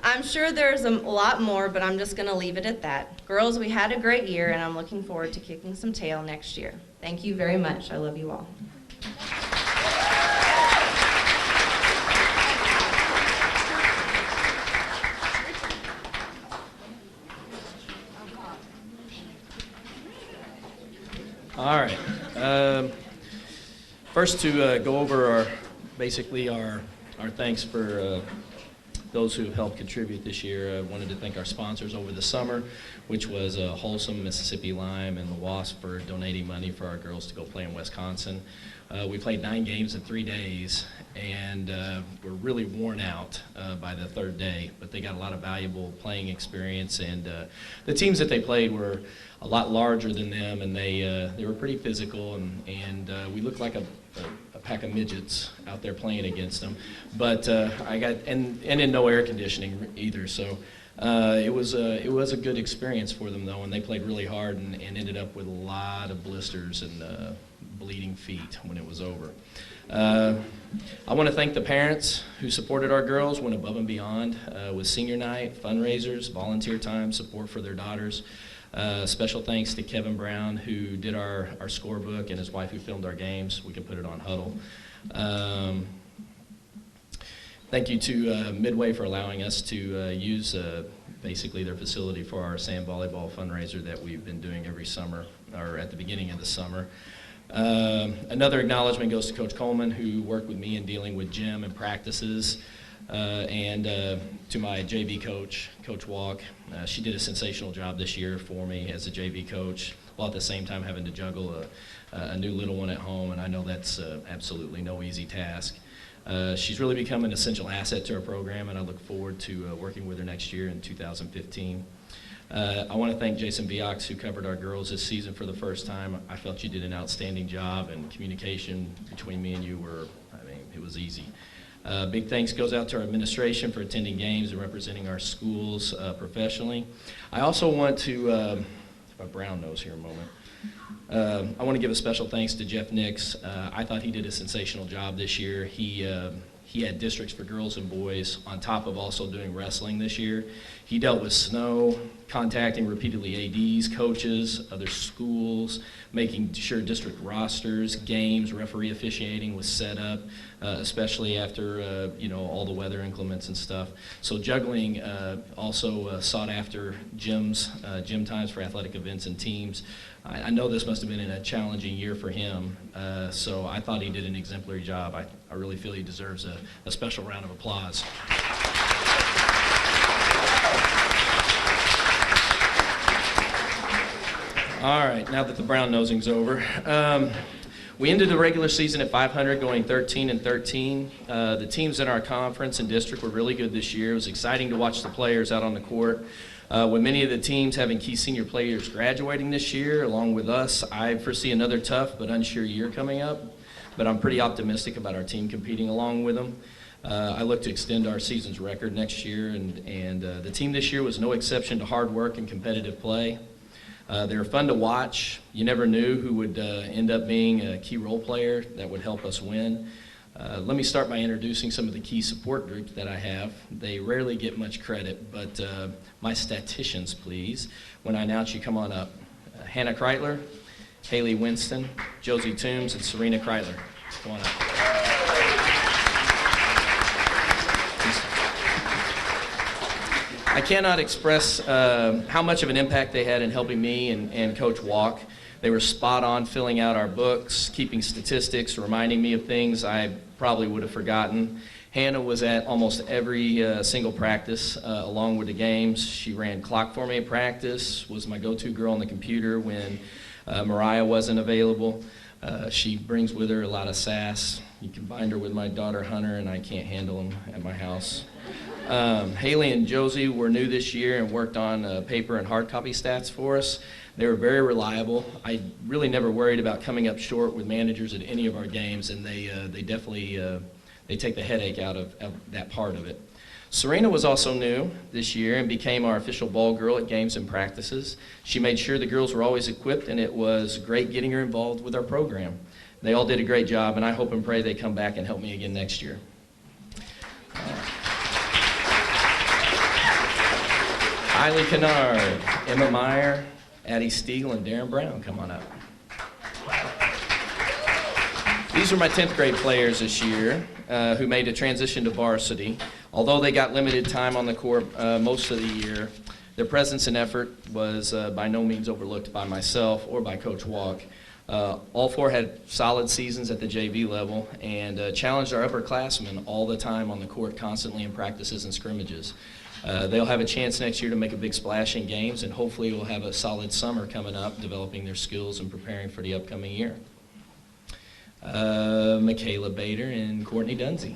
I'm sure there's a lot more, but I'm just going to leave it at that. Girls, we had a great year, and I'm looking forward to kicking some tail next year. Thank you very much. I love you all. All right. First, to go over our thanks for those who have helped contribute this year. I wanted to thank our sponsors over the summer, which was Wholesome, Mississippi Lime, and the WASP for donating money for our girls to go play in Wisconsin. We played 9 games in 3 days, and we're really worn out by the 3rd day, but they got a lot of valuable playing experience, and the teams that they played were a lot larger than them, and they were pretty physical, and we looked like a pack of midgets out there playing against them. But and in no air conditioning either, so it was a good experience for them though, and they played really hard and ended up with a lot of blisters and bleeding feet when it was over. I want to thank the parents who supported our girls, went above and beyond with senior night, fundraisers, volunteer time, support for their daughters. Special thanks to Kevin Brown, who did our scorebook, and his wife, who filmed our games. We can put it on Huddle. Thank you to Midway for allowing us to use basically their facility for our sand volleyball fundraiser that we've been doing every summer, or at the beginning of the summer. Another acknowledgement goes to Coach Coleman, who worked with me in dealing with gym and practices. And to my JV coach, Coach Walk. She did a sensational job this year for me as a JV coach, while at the same time having to juggle a new little one at home, and I know that's absolutely no easy task. She's really become an essential asset to our program, and I look forward to working with her next year in 2015. I want to thank Jason Viox, who covered our girls this season for the first time. I felt you did an outstanding job, and communication between me and you it was easy. Big thanks goes out to our administration for attending games and representing our schools professionally. I also want to, my brown nose here a moment. I want to give a special thanks to Jeff Nix. I thought he did a sensational job this year. He had districts for girls and boys on top of also doing wrestling this year. He dealt with snow, contacting repeatedly ADs, coaches, other schools, making sure district rosters, games, referee officiating was set up, especially after all the weather inclements and stuff. So juggling also sought after gym times for athletic events and teams. I know this must have been a challenging year for him, so I thought he did an exemplary job. I really feel he deserves a special round of applause. All right, now that the brown nosing's over. We ended the regular season at 500, going 13-13. The teams in our conference and district were really good this year. It was exciting to watch the players out on the court. With many of the teams having key senior players graduating this year, along with us, I foresee another tough but unsure year coming up. But I'm pretty optimistic about our team competing along with them. I look to extend our season's record next year, and the team this year was no exception to hard work and competitive play. They were fun to watch. You never knew who would end up being a key role player that would help us win. Let me start by introducing some of the key support groups that I have. They rarely get much credit, but my statisticians, please. When I announce you, come on up. Hannah Kreitler, Haley Winston, Josie Toombs, and Serena Kreitler. Come on up. I cannot express how much of an impact they had in helping me and Coach Walk. They were spot on filling out our books, keeping statistics, reminding me of things I probably would have forgotten. Hannah was at almost every single practice along with the games. She ran clock for me at practice, was my go-to girl on the computer when Mariah wasn't available. She brings with her a lot of sass. You can bind her with my daughter Hunter, and I can't handle them at my house. Haley and Josie were new this year and worked on paper and hard copy stats for us. They were very reliable. I really never worried about coming up short with managers at any of our games, and they definitely they take the headache out of that part of it. Serena was also new this year and became our official ball girl at games and practices. She made sure the girls were always equipped, and it was great getting her involved with our program. They all did a great job, and I hope and pray they come back and help me again next year. Kylie Kennard, Emma Meyer, Addie Stiegel, and Darren Brown, come on up. These are my 10th grade players this year who made a transition to varsity. Although they got limited time on the court most of the year, their presence and effort was by no means overlooked by myself or by Coach Walk. All four had solid seasons at the JV level and challenged our upperclassmen all the time on the court, constantly in practices and scrimmages. They'll have a chance next year to make a big splash in games, and hopefully we'll have a solid summer coming up, developing their skills and preparing for the upcoming year. Michaela Bader and Courtney Dunsey.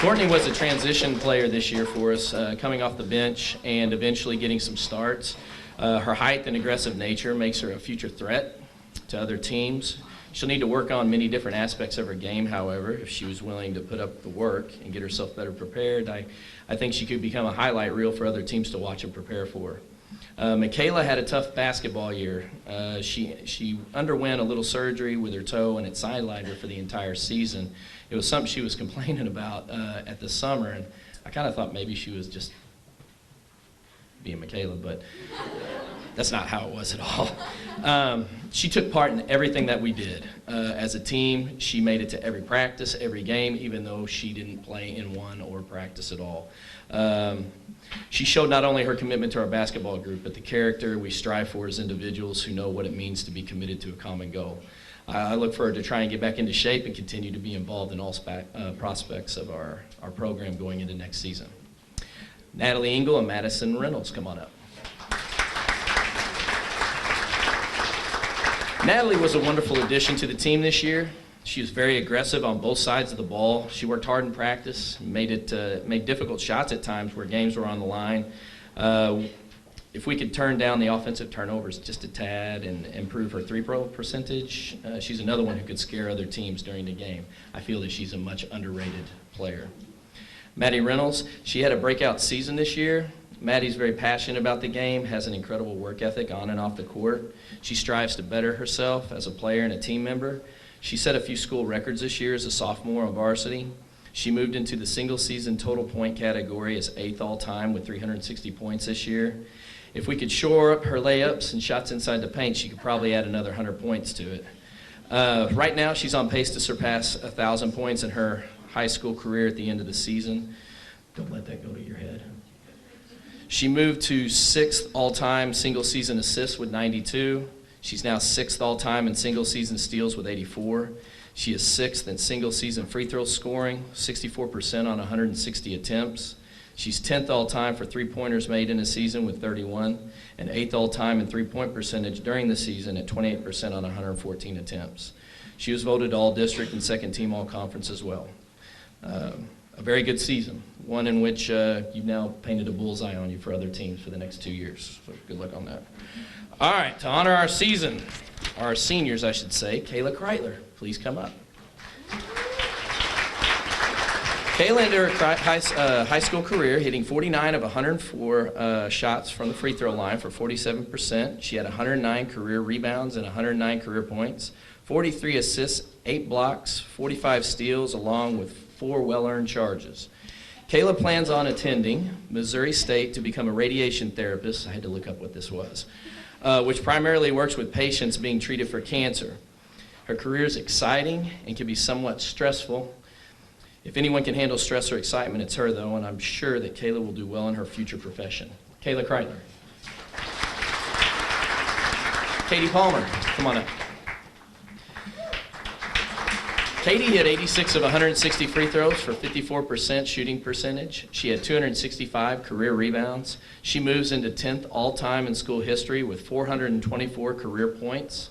Courtney was a transition player this year for us, coming off the bench and eventually getting some starts. Her height and aggressive nature makes her a future threat to other teams. She'll need to work on many different aspects of her game, however, if she was willing to put up the work and get herself better prepared. I think she could become a highlight reel for other teams to watch and prepare for. Michaela had a tough basketball year. She underwent a little surgery with her toe, and it sidelined her for the entire season. It was something she was complaining about at the summer, and I kind of thought maybe she was just being Michaela, but that's not how it was at all. She took part in everything that we did. As a team, she made it to every practice, every game, even though she didn't play in one or practice at all. She showed not only her commitment to our basketball group, but the character we strive for as individuals who know what it means to be committed to a common goal. I look forward to trying to get back into shape and continue to be involved in all prospects of our program going into next season. Natalie Engel and Madison Reynolds, come on up. Natalie was a wonderful addition to the team this year. She was very aggressive on both sides of the ball. She worked hard in practice, made difficult shots at times where games were on the line. If we could turn down the offensive turnovers just a tad and improve her three-throw percentage, she's another one who could scare other teams during the game. I feel that she's a much underrated player. Maddie Reynolds, she had a breakout season this year. Maddie's very passionate about the game, has an incredible work ethic on and off the court. She strives to better herself as a player and a team member. She set a few school records this year as a sophomore on varsity. She moved into the single-season total point category as 8th all-time with 360 points this year. If we could shore up her layups and shots inside the paint, she could probably add another 100 points to it. Right now, she's on pace to surpass 1,000 points in her high school career at the end of the season. Don't let that go to your head. She moved to 6th all-time single-season assists with 92. She's now 6th all-time in single-season steals with 84. She is 6th in single-season free throw scoring, 64% on 160 attempts. She's 10th all-time for three-pointers made in a season with 31, and 8th all-time in three-point percentage during the season at 28% on 114 attempts. She was voted all-district and second-team all-conference as well. A very good season, one in which you've now painted a bullseye on you for other teams for the next 2 years. So good luck on that. All right, to honor our season, our seniors, I should say, Kayla Kreitler, please come up. Kayla ended her high school career hitting 49 of 104 shots from the free throw line for 47%. She had 109 career rebounds and 109 career points, 43 assists, 8 blocks, 45 steals, along with 4 well-earned charges. Kayla plans on attending Missouri State to become a radiation therapist. I had to look up what this was, which primarily works with patients being treated for cancer. Her career is exciting and can be somewhat stressful. If anyone can handle stress or excitement, it's her, though, and I'm sure that Kayla will do well in her future profession. Kayla Kreitler. Katie Palmer, come on up. Katie hit 86 of 160 free throws for 54% shooting percentage. She had 265 career rebounds. She moves into 10th all-time in school history with 424 career points,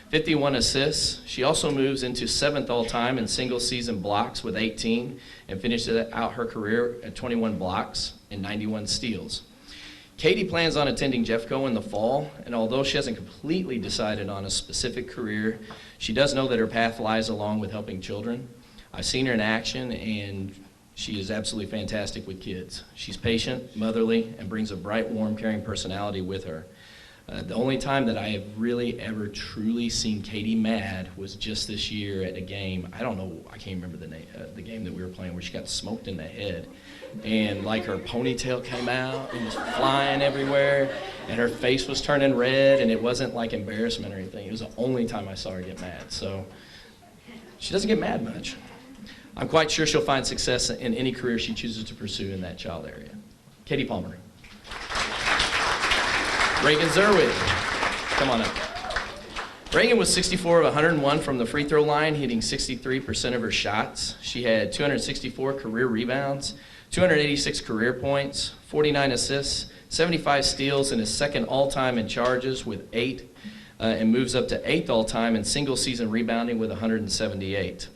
51 assists. She also moves into 7th all-time in single-season blocks with 18 and finishes out her career at 21 blocks and 91 steals. Katie plans on attending Jeffco in the fall, and although she hasn't completely decided on a specific career, she does know that her path lies along with helping children. I've seen her in action, and she is absolutely fantastic with kids. She's patient, motherly, and brings a bright, warm, caring personality with her. The only time that I have really ever truly seen Katie mad was just this year at a game. I can't remember the game that we were playing where she got smoked in the head. And like her ponytail came out and was flying everywhere, and her face was turning red, and it wasn't like embarrassment or anything. It was the only time I saw her get mad. So she doesn't get mad much. I'm quite sure she'll find success in any career she chooses to pursue in that child area. Katie Palmer. Reagan Zerwig, come on up. Reagan was 64 of 101 from the free throw line, hitting 63% of her shots. She had 264 career rebounds, 286 career points, 49 assists, 75 steals, and is 2nd all-time in charges with 8, and moves up to 8th all-time in single-season rebounding with 178.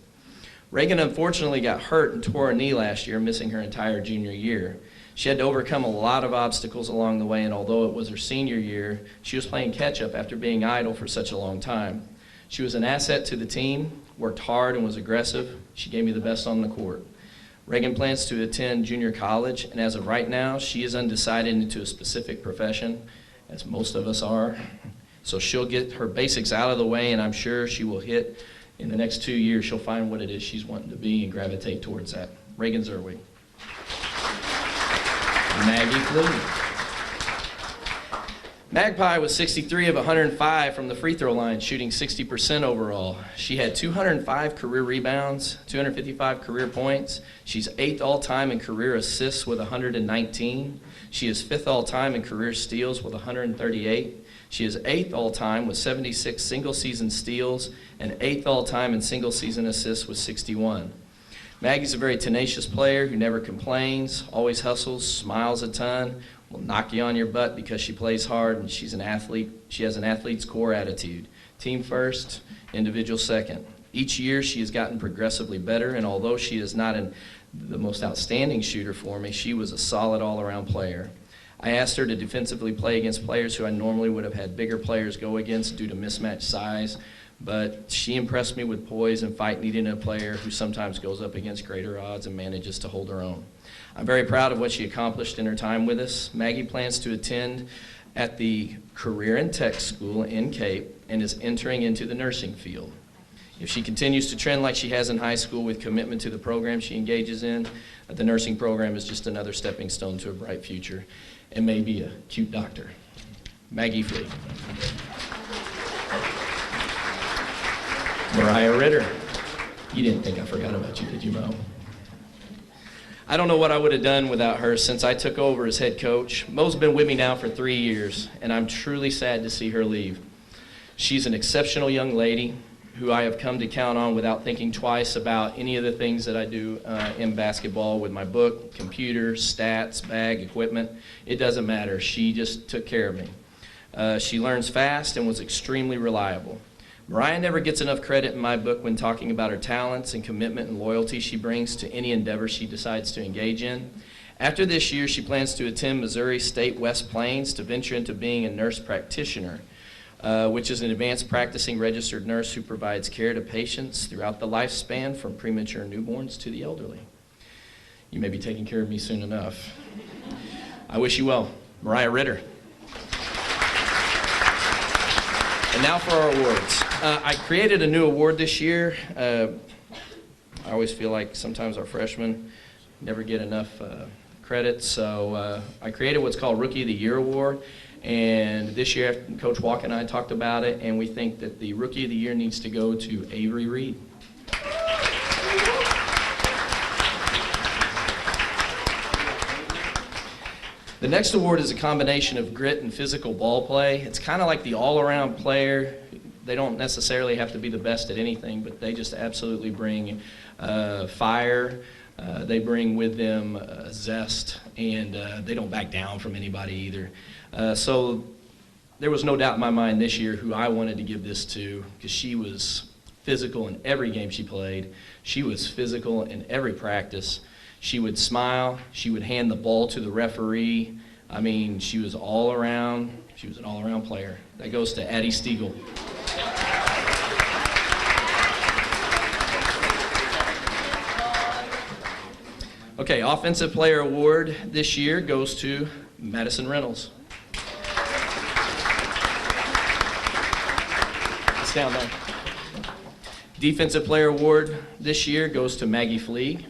Reagan unfortunately got hurt and tore her knee last year, missing her entire junior year. She had to overcome a lot of obstacles along the way, and although it was her senior year, she was playing catch-up after being idle for such a long time. She was an asset to the team, worked hard, and was aggressive. She gave me the best on the court. Reagan plans to attend junior college, and as of right now, she is undecided into a specific profession, as most of us are. So she'll get her basics out of the way, and I'm sure she will hit, in the next 2 years, she'll find what it is she's wanting to be and gravitate towards that. Reagan Zerwig. Maggie Flutie. Magpie was 63 of 105 from the free throw line, shooting 60% overall. She had 205 career rebounds, 255 career points. She's 8th all-time in career assists with 119. She is 5th all-time in career steals with 138. She is 8th all-time with 76 single-season steals and 8th all-time in single-season assists with 61. Maggie's a very tenacious player who never complains, always hustles, smiles a ton, will knock you on your butt because she plays hard, and she's an athlete. She has an athlete's core attitude. Team first, individual second. Each year she has gotten progressively better, and although she is not the most outstanding shooter for me, she was a solid all-around player. I asked her to defensively play against players who I normally would have had bigger players go against due to mismatched size, but she impressed me with poise and fight needing a player who sometimes goes up against greater odds and manages to hold her own. I'm very proud of what she accomplished in her time with us. Maggie plans to attend at the Career and Tech School in Cape and is entering into the nursing field. If she continues to trend like she has in high school with commitment to the program she engages in, the nursing program is just another stepping stone to a bright future and maybe a cute doctor. Maggie Fleet. Mariah Ritter. You didn't think I forgot about you, did you, Mo? I don't know what I would have done without her since I took over as head coach. Mo's been with me now for 3 years, and I'm truly sad to see her leave. She's an exceptional young lady who I have come to count on without thinking twice about any of the things that I do in basketball with my book, computer, stats, bag, equipment. It doesn't matter. She just took care of me. She learns fast and was extremely reliable. Mariah never gets enough credit in my book when talking about her talents and commitment and loyalty she brings to any endeavor she decides to engage in. After this year, she plans to attend Missouri State West Plains to venture into being a nurse practitioner, which is an advanced practicing registered nurse who provides care to patients throughout the lifespan from premature newborns to the elderly. You may be taking care of me soon enough. I wish you well. Mariah Ritter. And now for our awards. I created a new award this year. I always feel like sometimes our freshmen never get enough credit, so I created what's called Rookie of the Year Award. And this year, Coach Walk and I talked about it, and we think that the Rookie of the Year needs to go to Avery Reed. The next award is a combination of grit and physical ball play. It's kind of like the all-around player. They don't necessarily have to be the best at anything, but they just absolutely bring fire. They bring with them zest, and they don't back down from anybody either. So there was no doubt in my mind this year who I wanted to give this to, because she was physical in every game she played. She was physical in every practice. She would smile. She would hand the ball to the referee. I mean, she was all around. She was an all-around player. That goes to Addie Stiegel. Okay, Offensive Player Award this year goes to Madison Reynolds. It's down there. Defensive Player Award this year goes to Maggie Fleeg.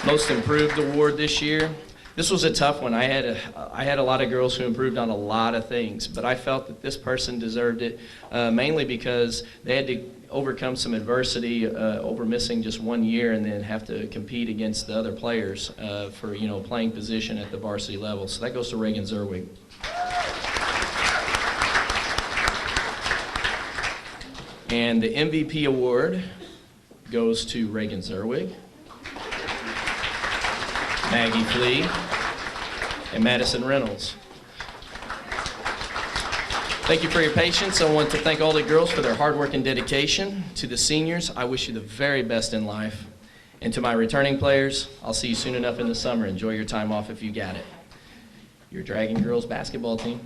Most Improved Award this year. This was a tough one. I had a lot of girls who improved on a lot of things, but I felt that this person deserved it mainly because they had to overcome some adversity over missing just 1 year and then have to compete against the other players for playing position at the varsity level. So that goes to Reagan Zerwig. And the MVP award goes to Reagan Zerwig, Maggie Fleeg, and Madison Reynolds. Thank you for your patience. I want to thank all the girls for their hard work and dedication. To the seniors, I wish you the very best in life. And to my returning players, I'll see you soon enough in the summer. Enjoy your time off if you got it. Your Dragon Girls basketball team.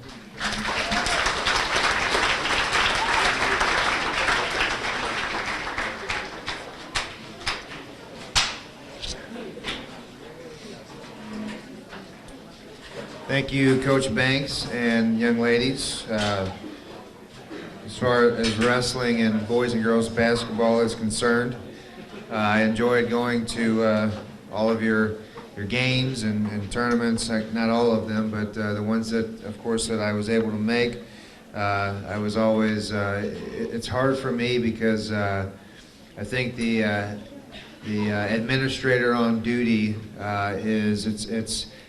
Thank you, Coach Banks and young ladies. As far as wrestling and boys and girls basketball is concerned, I enjoyed going to all of your games and tournaments, not all of them, but the ones that, of course, that I was able to make. I was always, it's hard for me because I think the the administrator on duty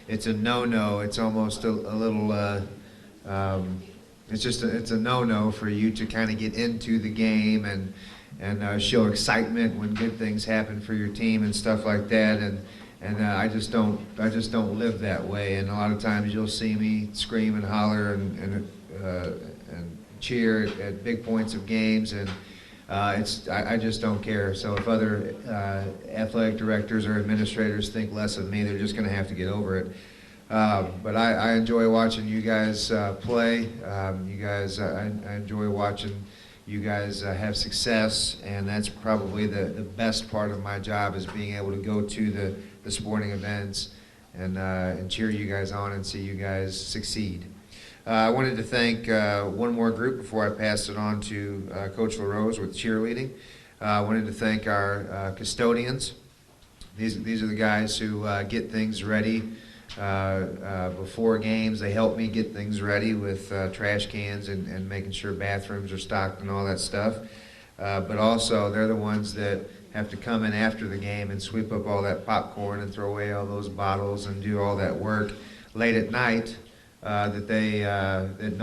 it's a no-no. It's almost a little it's a no-no for you to kind of get into the game and show excitement when good things happen for your team and stuff like that. And I just don't live that way. And a lot of times you'll see me scream and holler and cheer at big points of games, and I just don't care. So if other athletic directors or administrators think less of me, they're just going to have to get over it. But I enjoy watching you guys play. I enjoy watching you guys have success, and that's probably the best part of my job, is being able to go to the sporting events and cheer you guys on and see you guys succeed. I wanted to thank one more group before I pass it on to Coach LaRose with cheerleading. I wanted to thank our custodians. These are the guys who get things ready before games. They help me get things ready with trash cans and making sure bathrooms are stocked and all that stuff. But also, they're the ones that have to come in after the game and sweep up all that popcorn and throw away all those bottles and do all that work late at night that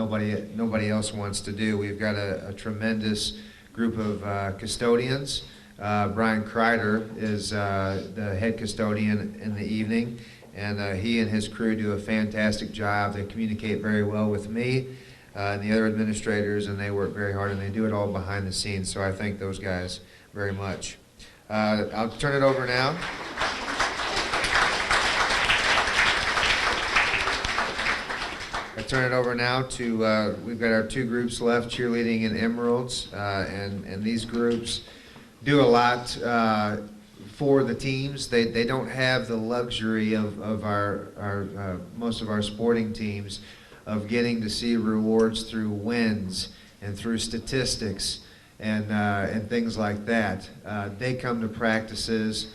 nobody else wants to do. We've got a tremendous group of custodians. Brian Kreider is the head custodian in the evening, and he and his crew do a fantastic job. They communicate very well with me and the other administrators, and they work very hard, and they do it all behind the scenes. So I thank those guys very much. I'll turn it over now. To, we've got our two groups left, cheerleading and Emeralds, and these groups do a lot for the teams. They don't have the luxury of our most of our sporting teams of getting to see rewards through wins and through statistics and things like that. They come to practices,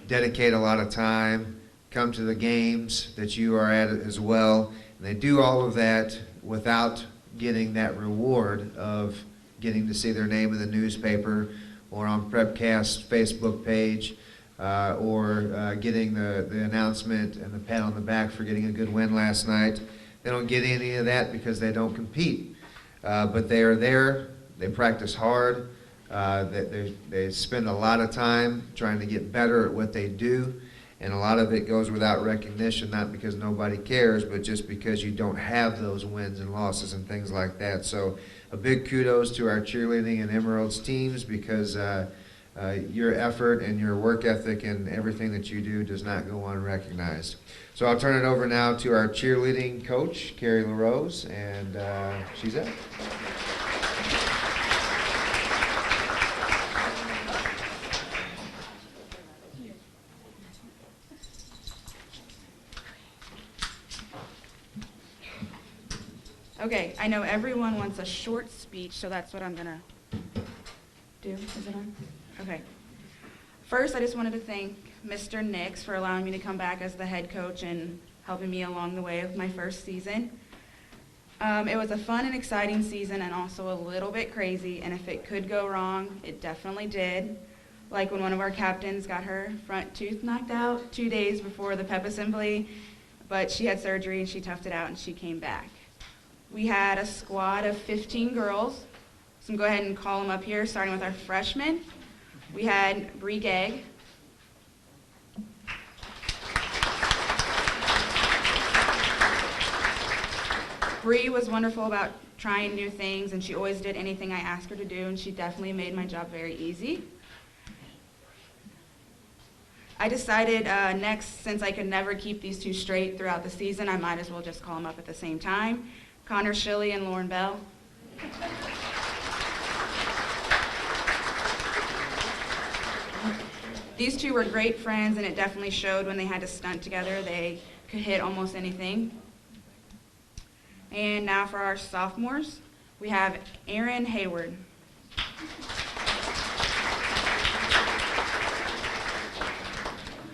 dedicate a lot of time, come to the games that you are at as well. And they do all of that without getting that reward of getting to see their name in the newspaper or on Prepcast's Facebook page, or getting the announcement and the pat on the back for getting a good win last night. They don't get any of that because they don't compete. But they are there. They practice hard. They spend a lot of time trying to get better at what they do. And a lot of it goes without recognition, not because nobody cares, but just because you don't have those wins and losses and things like that. So a big kudos to our cheerleading and Emeralds teams, because your effort and your work ethic and everything that you do does not go unrecognized. So I'll turn it over now to our cheerleading coach, Carrie LaRose, and she's up. Okay, I know everyone wants a short speech, so that's what I'm gonna do. Is it on? Okay. First, I just wanted to thank Mr. Nix for allowing me to come back as the head coach and helping me along the way of my first season. It was a fun and exciting season, and also a little bit crazy, and if it could go wrong, it definitely did. Like when one of our captains got her front tooth knocked out 2 days before the pep assembly, but she had surgery and she toughed it out and she came back. We had a squad of 15 girls, so I'm going to go ahead and call them up here, starting with our freshmen. We had Bree Gegg. Bree was wonderful about trying new things, and she always did anything I asked her to do, and she definitely made my job very easy. I decided next, since I could never keep these two straight throughout the season, I might as well just call them up at the same time. Connor Shilley and Lauren Bell. These two were great friends, and it definitely showed when they had to stunt together. They could hit almost anything. And now for our sophomores, we have Erin Hayward.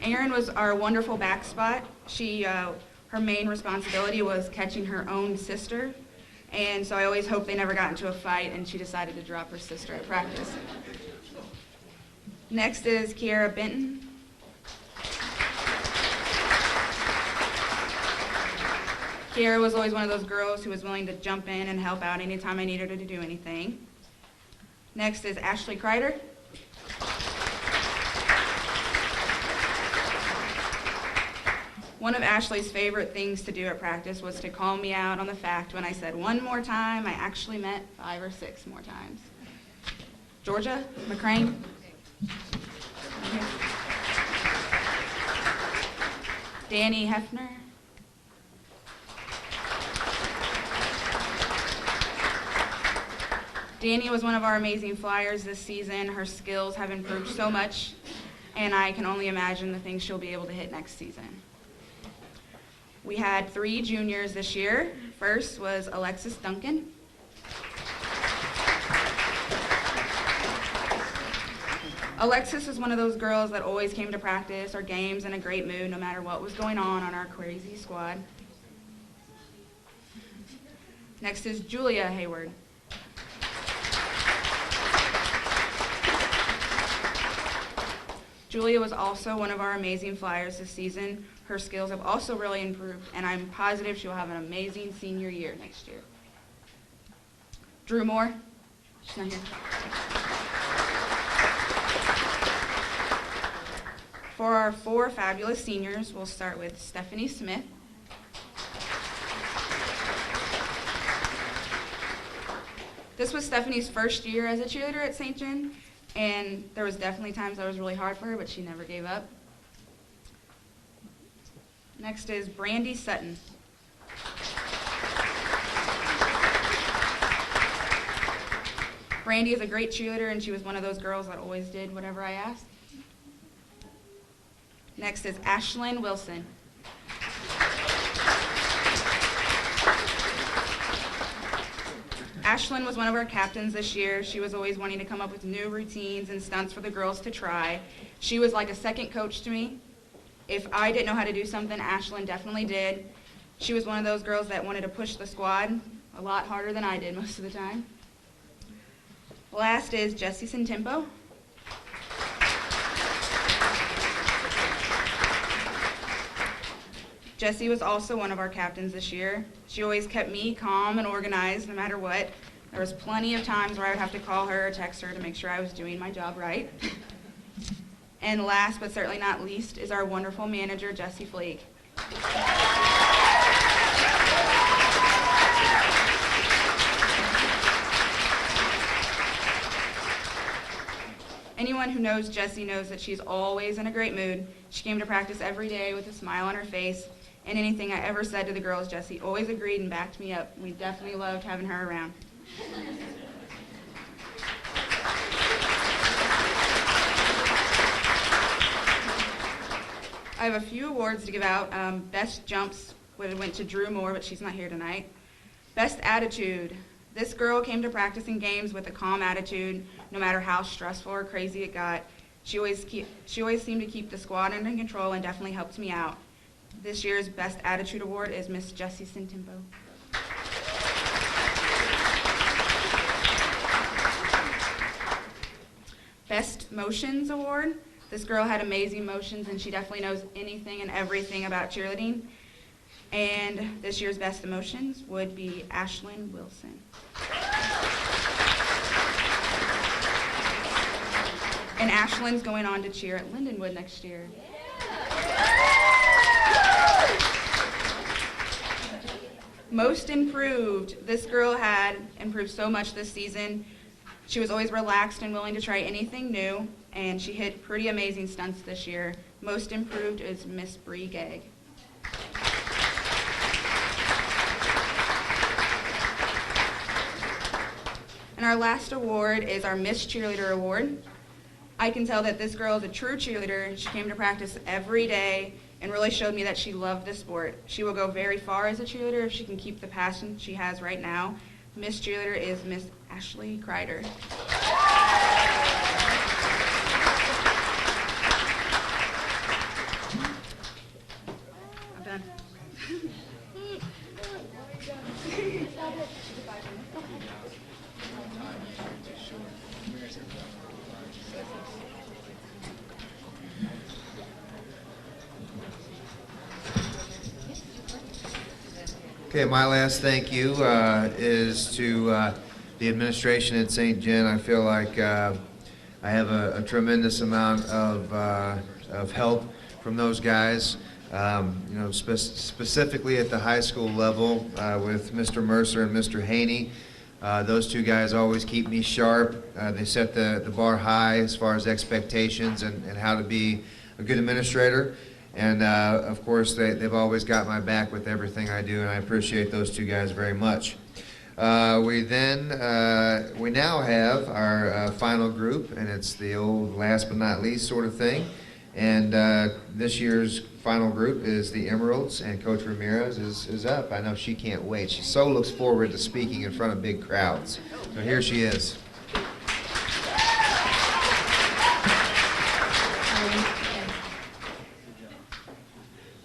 Erin was our wonderful back spot. Her main responsibility was catching her own sister, and so I always hoped they never got into a fight, and she decided to drop her sister at practice. Next is Kiara Benton. Kiara was always one of those girls who was willing to jump in and help out anytime I needed her to do anything. Next is Ashley Kreider. One of Ashley's favorite things to do at practice was to call me out on the fact when I said one more time, I actually meant 5 or 6 more times. Georgia McCrane. Danny Hefner. Danny was one of our amazing flyers this season. Her skills have improved so much, and I can only imagine the things she'll be able to hit next season. We had 3 juniors this year. First was Alexis Duncan. Alexis was one of those girls that always came to practice or games in a great mood no matter what was going on our crazy squad. Next is Julia Hayward. Julia was also one of our amazing flyers this season. Her skills have also really improved, and I'm positive she'll have an amazing senior year next year. Drew Moore. She's not here. For our 4 fabulous seniors, we'll start with Stephanie Smith. This was Stephanie's first year as a cheerleader at St. John, and there was definitely times that was really hard for her, but she never gave up. Next is Brandy Sutton. Brandy is a great cheerleader, and she was one of those girls that always did whatever I asked. Next is Ashlyn Wilson. Ashlyn was one of our captains this year. She was always wanting to come up with new routines and stunts for the girls to try. She was like a second coach to me. If I didn't know how to do something, Ashlyn definitely did. She was one of those girls that wanted to push the squad a lot harder than I did most of the time. Last is Jessie Santempo. Jessie was also one of our captains this year. She always kept me calm and organized no matter what. There was plenty of times where I would have to call her or text her to make sure I was doing my job right. And last but certainly not least is our wonderful manager, Jessie Flake. Anyone who knows Jessie knows that she's always in a great mood. She came to practice every day with a smile on her face, and anything I ever said to the girls, Jessie always agreed and backed me up. We definitely loved having her around. I have a few awards to give out. Best jumps went to Drew Moore, but she's not here tonight. Best attitude. This girl came to practice and games with a calm attitude, no matter how stressful or crazy it got. She always seemed to keep the squad under control and definitely helped me out. This year's Best Attitude Award is Miss Jessie Santempo. Best Motions Award. This girl had amazing motions, and she definitely knows anything and everything about cheerleading. And this year's Best Emotions would be Ashlyn Wilson. And Ashlyn's going on to cheer at Lindenwood next year. Most improved. This girl had improved so much this season. She was always relaxed and willing to try anything new, and she hit pretty amazing stunts this year. Most improved is Miss Bree Gagg. And our last award is our Miss Cheerleader Award. I can tell that this girl is a true cheerleader. She came to practice every day and really showed me that she loved the sport. She will go very far as a cheerleader if she can keep the passion she has right now. Miss Cheerleader is Miss Ashley Kreider. I'm done. Okay, my last thank you is to the administration at St. Gen. I feel like I have a tremendous amount of help from those guys. Specifically at the high school level with Mr. Mercer and Mr. Haney. Those two guys always keep me sharp. They set the bar high as far as expectations and how to be a good administrator. And of course, they've always got my back with everything I do, and I appreciate those two guys very much. We now have our final group, and it's the old last but not least sort of thing. And this year's final group is the Emeralds, and Coach Ramirez is up. I know she can't wait. She so looks forward to speaking in front of big crowds. So here she is.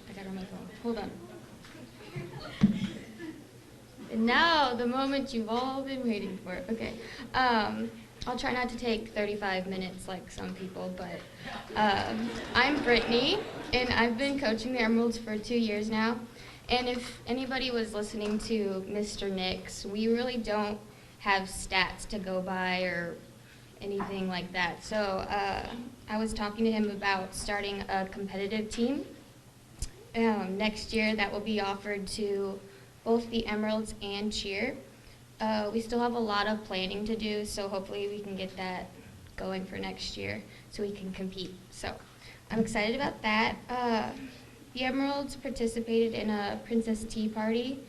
I got it on my phone. Hold on. And now, the moment you've all been waiting for. Okay. I'll try not to take 35 minutes like some people, but I'm Brittany, and I've been coaching the Emeralds for 2 years now. And if anybody was listening to Mr. Nix, we really don't have stats to go by or anything like that. So I was talking to him about starting a competitive team. Next year, that will be offered to both the Emeralds and cheer. We still have a lot of planning to do, so hopefully we can get that going for next year so we can compete. So I'm excited about that. The Emeralds participated in a Princess Tea Party.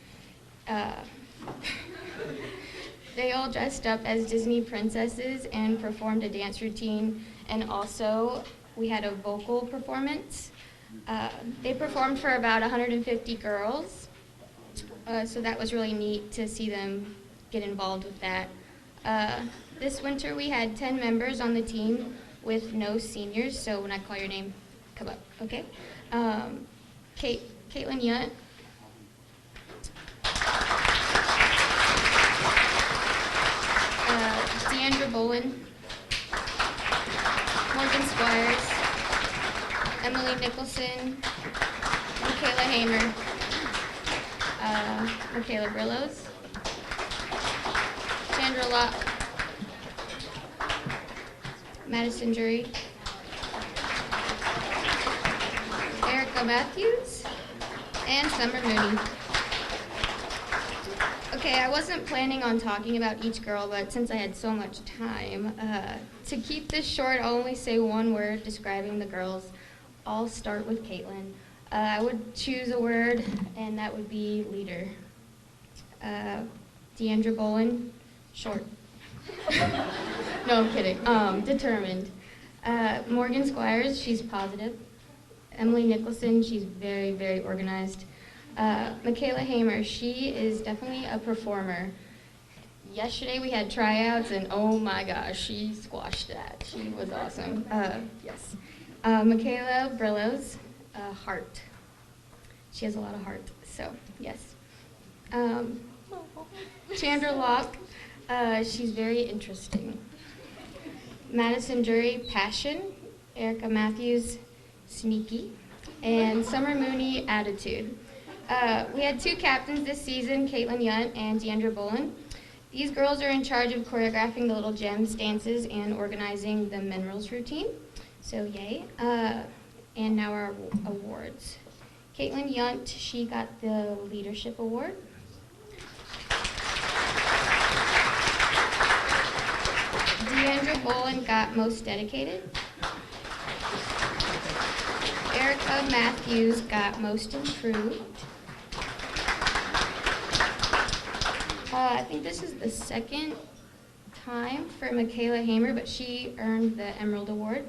They all dressed up as Disney princesses and performed a dance routine, and also we had a vocal performance. They performed for about 150 girls, so that was really neat to see them get involved with that. This winter we had 10 members on the team with no seniors, so when I call your name, come up, okay? Caitlin Yunt. Deandra Bolin. Morgan Squires. Emily Nicholson. Michaela Hamer. Michaela Brillos. Chandra Locke, Madison Jury, Erica Matthews, and Summer Mooney. Okay, I wasn't planning on talking about each girl, but since I had so much time, to keep this short, I'll only say one word describing the girls. I'll start with Caitlin. I would choose a word, and that would be leader. Deandra Bolin. Short. No, I'm kidding. Determined. Morgan Squires, she's positive. Emily Nicholson, she's very, very organized. Michaela Hamer, she is definitely a performer. Yesterday we had tryouts, and oh my gosh, she squashed that. She was awesome. Yes. Michaela Brillos, heart. She has a lot of heart, so yes. Chandra Locke. She's very interesting. Madison Jury, passion. Erica Matthews, sneaky. And Summer Mooney, attitude. We had 2 captains this season, Caitlin Yunt and Deandra Bolin. These girls are in charge of choreographing the Little Gems dances and organizing the Minerals routine. So yay. And now our awards. Caitlin Yunt, she got the leadership award. Deandra Bolin got most dedicated. Erica Matthews got most improved. I think this is the second time for Michaela Hamer, but she earned the Emerald Award.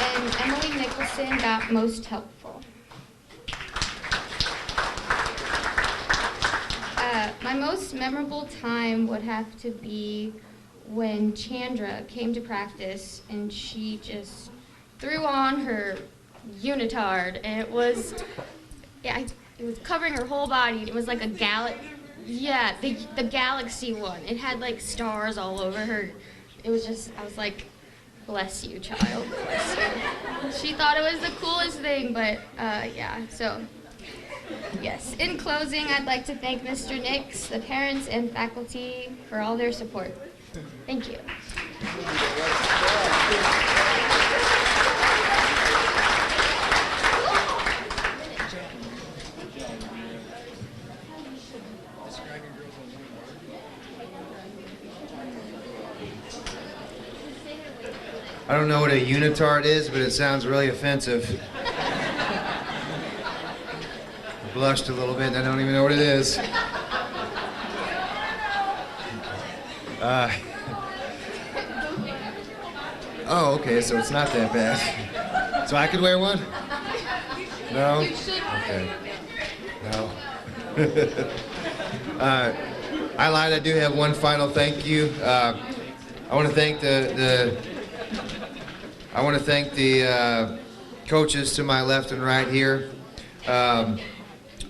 And Emily Nicholson got most helpful. My most memorable time would have to be when Chandra came to practice and she just threw on her unitard, and it was covering her whole body. It was like a the galaxy one. It had like stars all over her. It was just, I was like, bless you, child, bless you. She thought it was the coolest thing, but yeah, so Yes. In closing, I'd like to thank Mr. Nix, the parents, and faculty for all their support. Thank you. I don't know what a unitard is, but it sounds really offensive. I blushed a little bit and I don't even know what it is. Oh, okay, so it's not that bad. So I could wear one? No? Okay. No. I lied, I do have one final thank you. I want to thank the coaches to my left and right here. I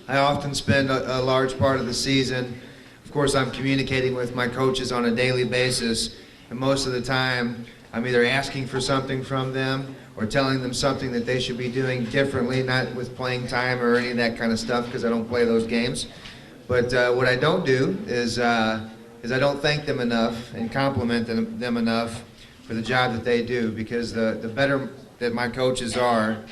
often spend a large part of the season, of course, I'm communicating with my coaches on a daily basis, and most of the time, I'm either asking for something from them or telling them something that they should be doing differently, not with playing time or any of that kind of stuff, because I don't play those games. But what I don't do is I don't thank them enough and compliment them enough for the job that they do, because the better that my coaches are,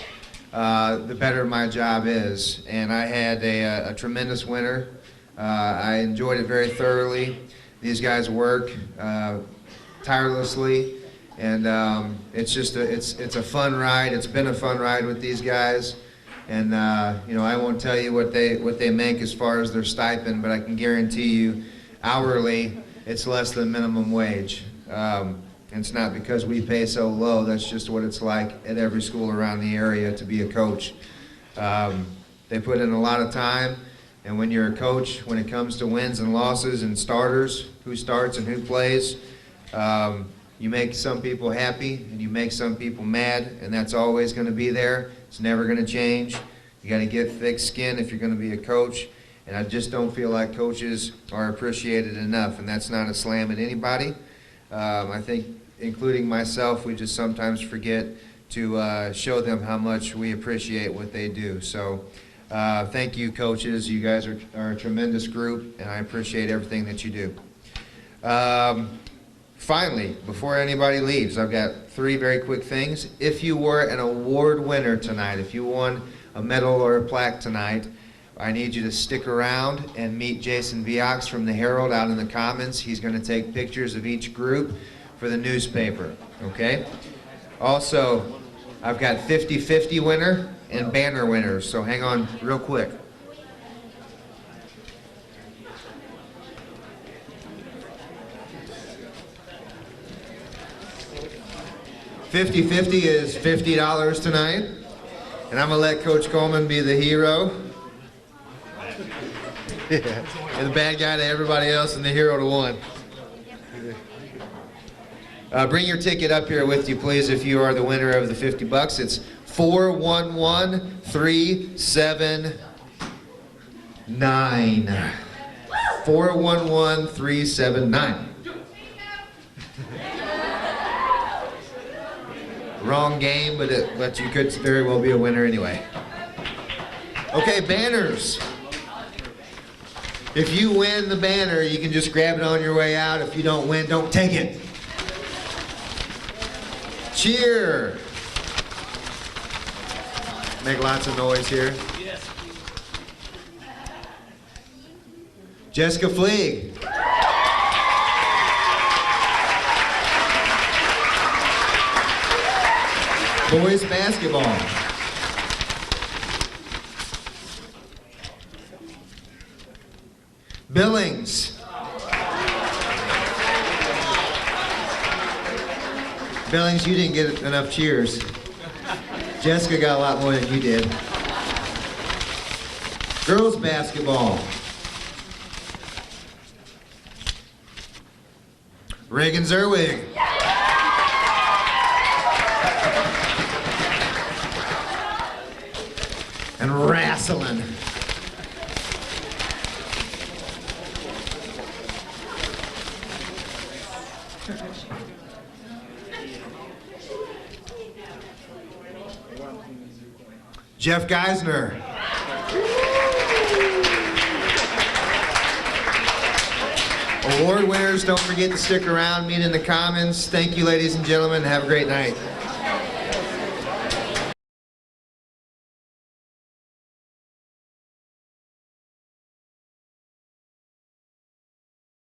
the better my job is. And I had a tremendous winter. I enjoyed it very thoroughly. These guys work tirelessly, and it's just it's a fun ride. It's been a fun ride with these guys. And you know, I won't tell you what they make as far as their stipend, but I can guarantee you, hourly, it's less than minimum wage. And it's not because we pay so low. That's just what it's like at every school around the area to be a coach. They put in a lot of time, and when you're a coach, when it comes to wins and losses and starters, who starts and who plays, you make some people happy and you make some people mad, and that's always going to be there. It's never going to change. You got to get thick skin if you're going to be a coach, and I just don't feel like coaches are appreciated enough, and that's not a slam at anybody. I think, including myself, we just sometimes forget to show them how much we appreciate what they do. So thank you, coaches. You guys are a tremendous group, and I appreciate everything that you do. Finally, before anybody leaves, I've got 3 very quick things. If you were an award winner tonight, if you won a medal or a plaque tonight, I need you to stick around and meet Jason Viox from the Herald out in the Commons. He's going to take pictures of each group for the newspaper, okay? Also, I've got 50-50 winner and banner winners, so hang on real quick. $50-50 is $50 tonight, and I'm gonna let Coach Coleman be the hero. Yeah. And the bad guy to everybody else, and the hero to one. Bring your ticket up here with you, please, if you are the winner of the $50. It's 411379. 411379. Wrong game, but you could very well be a winner anyway. Okay, banners. If you win the banner, you can just grab it on your way out. If you don't win, don't take it. Cheer. Make lots of noise here. Jessica Fleeg. Boys basketball. Billings. Billings, you didn't get enough cheers. Jessica got a lot more than you did. Girls basketball. Reagan Zerwig. And wrestling. Jeff Geisner. Award winners, don't forget to stick around, meet in the Commons. Thank you, ladies and gentlemen. Have a great night.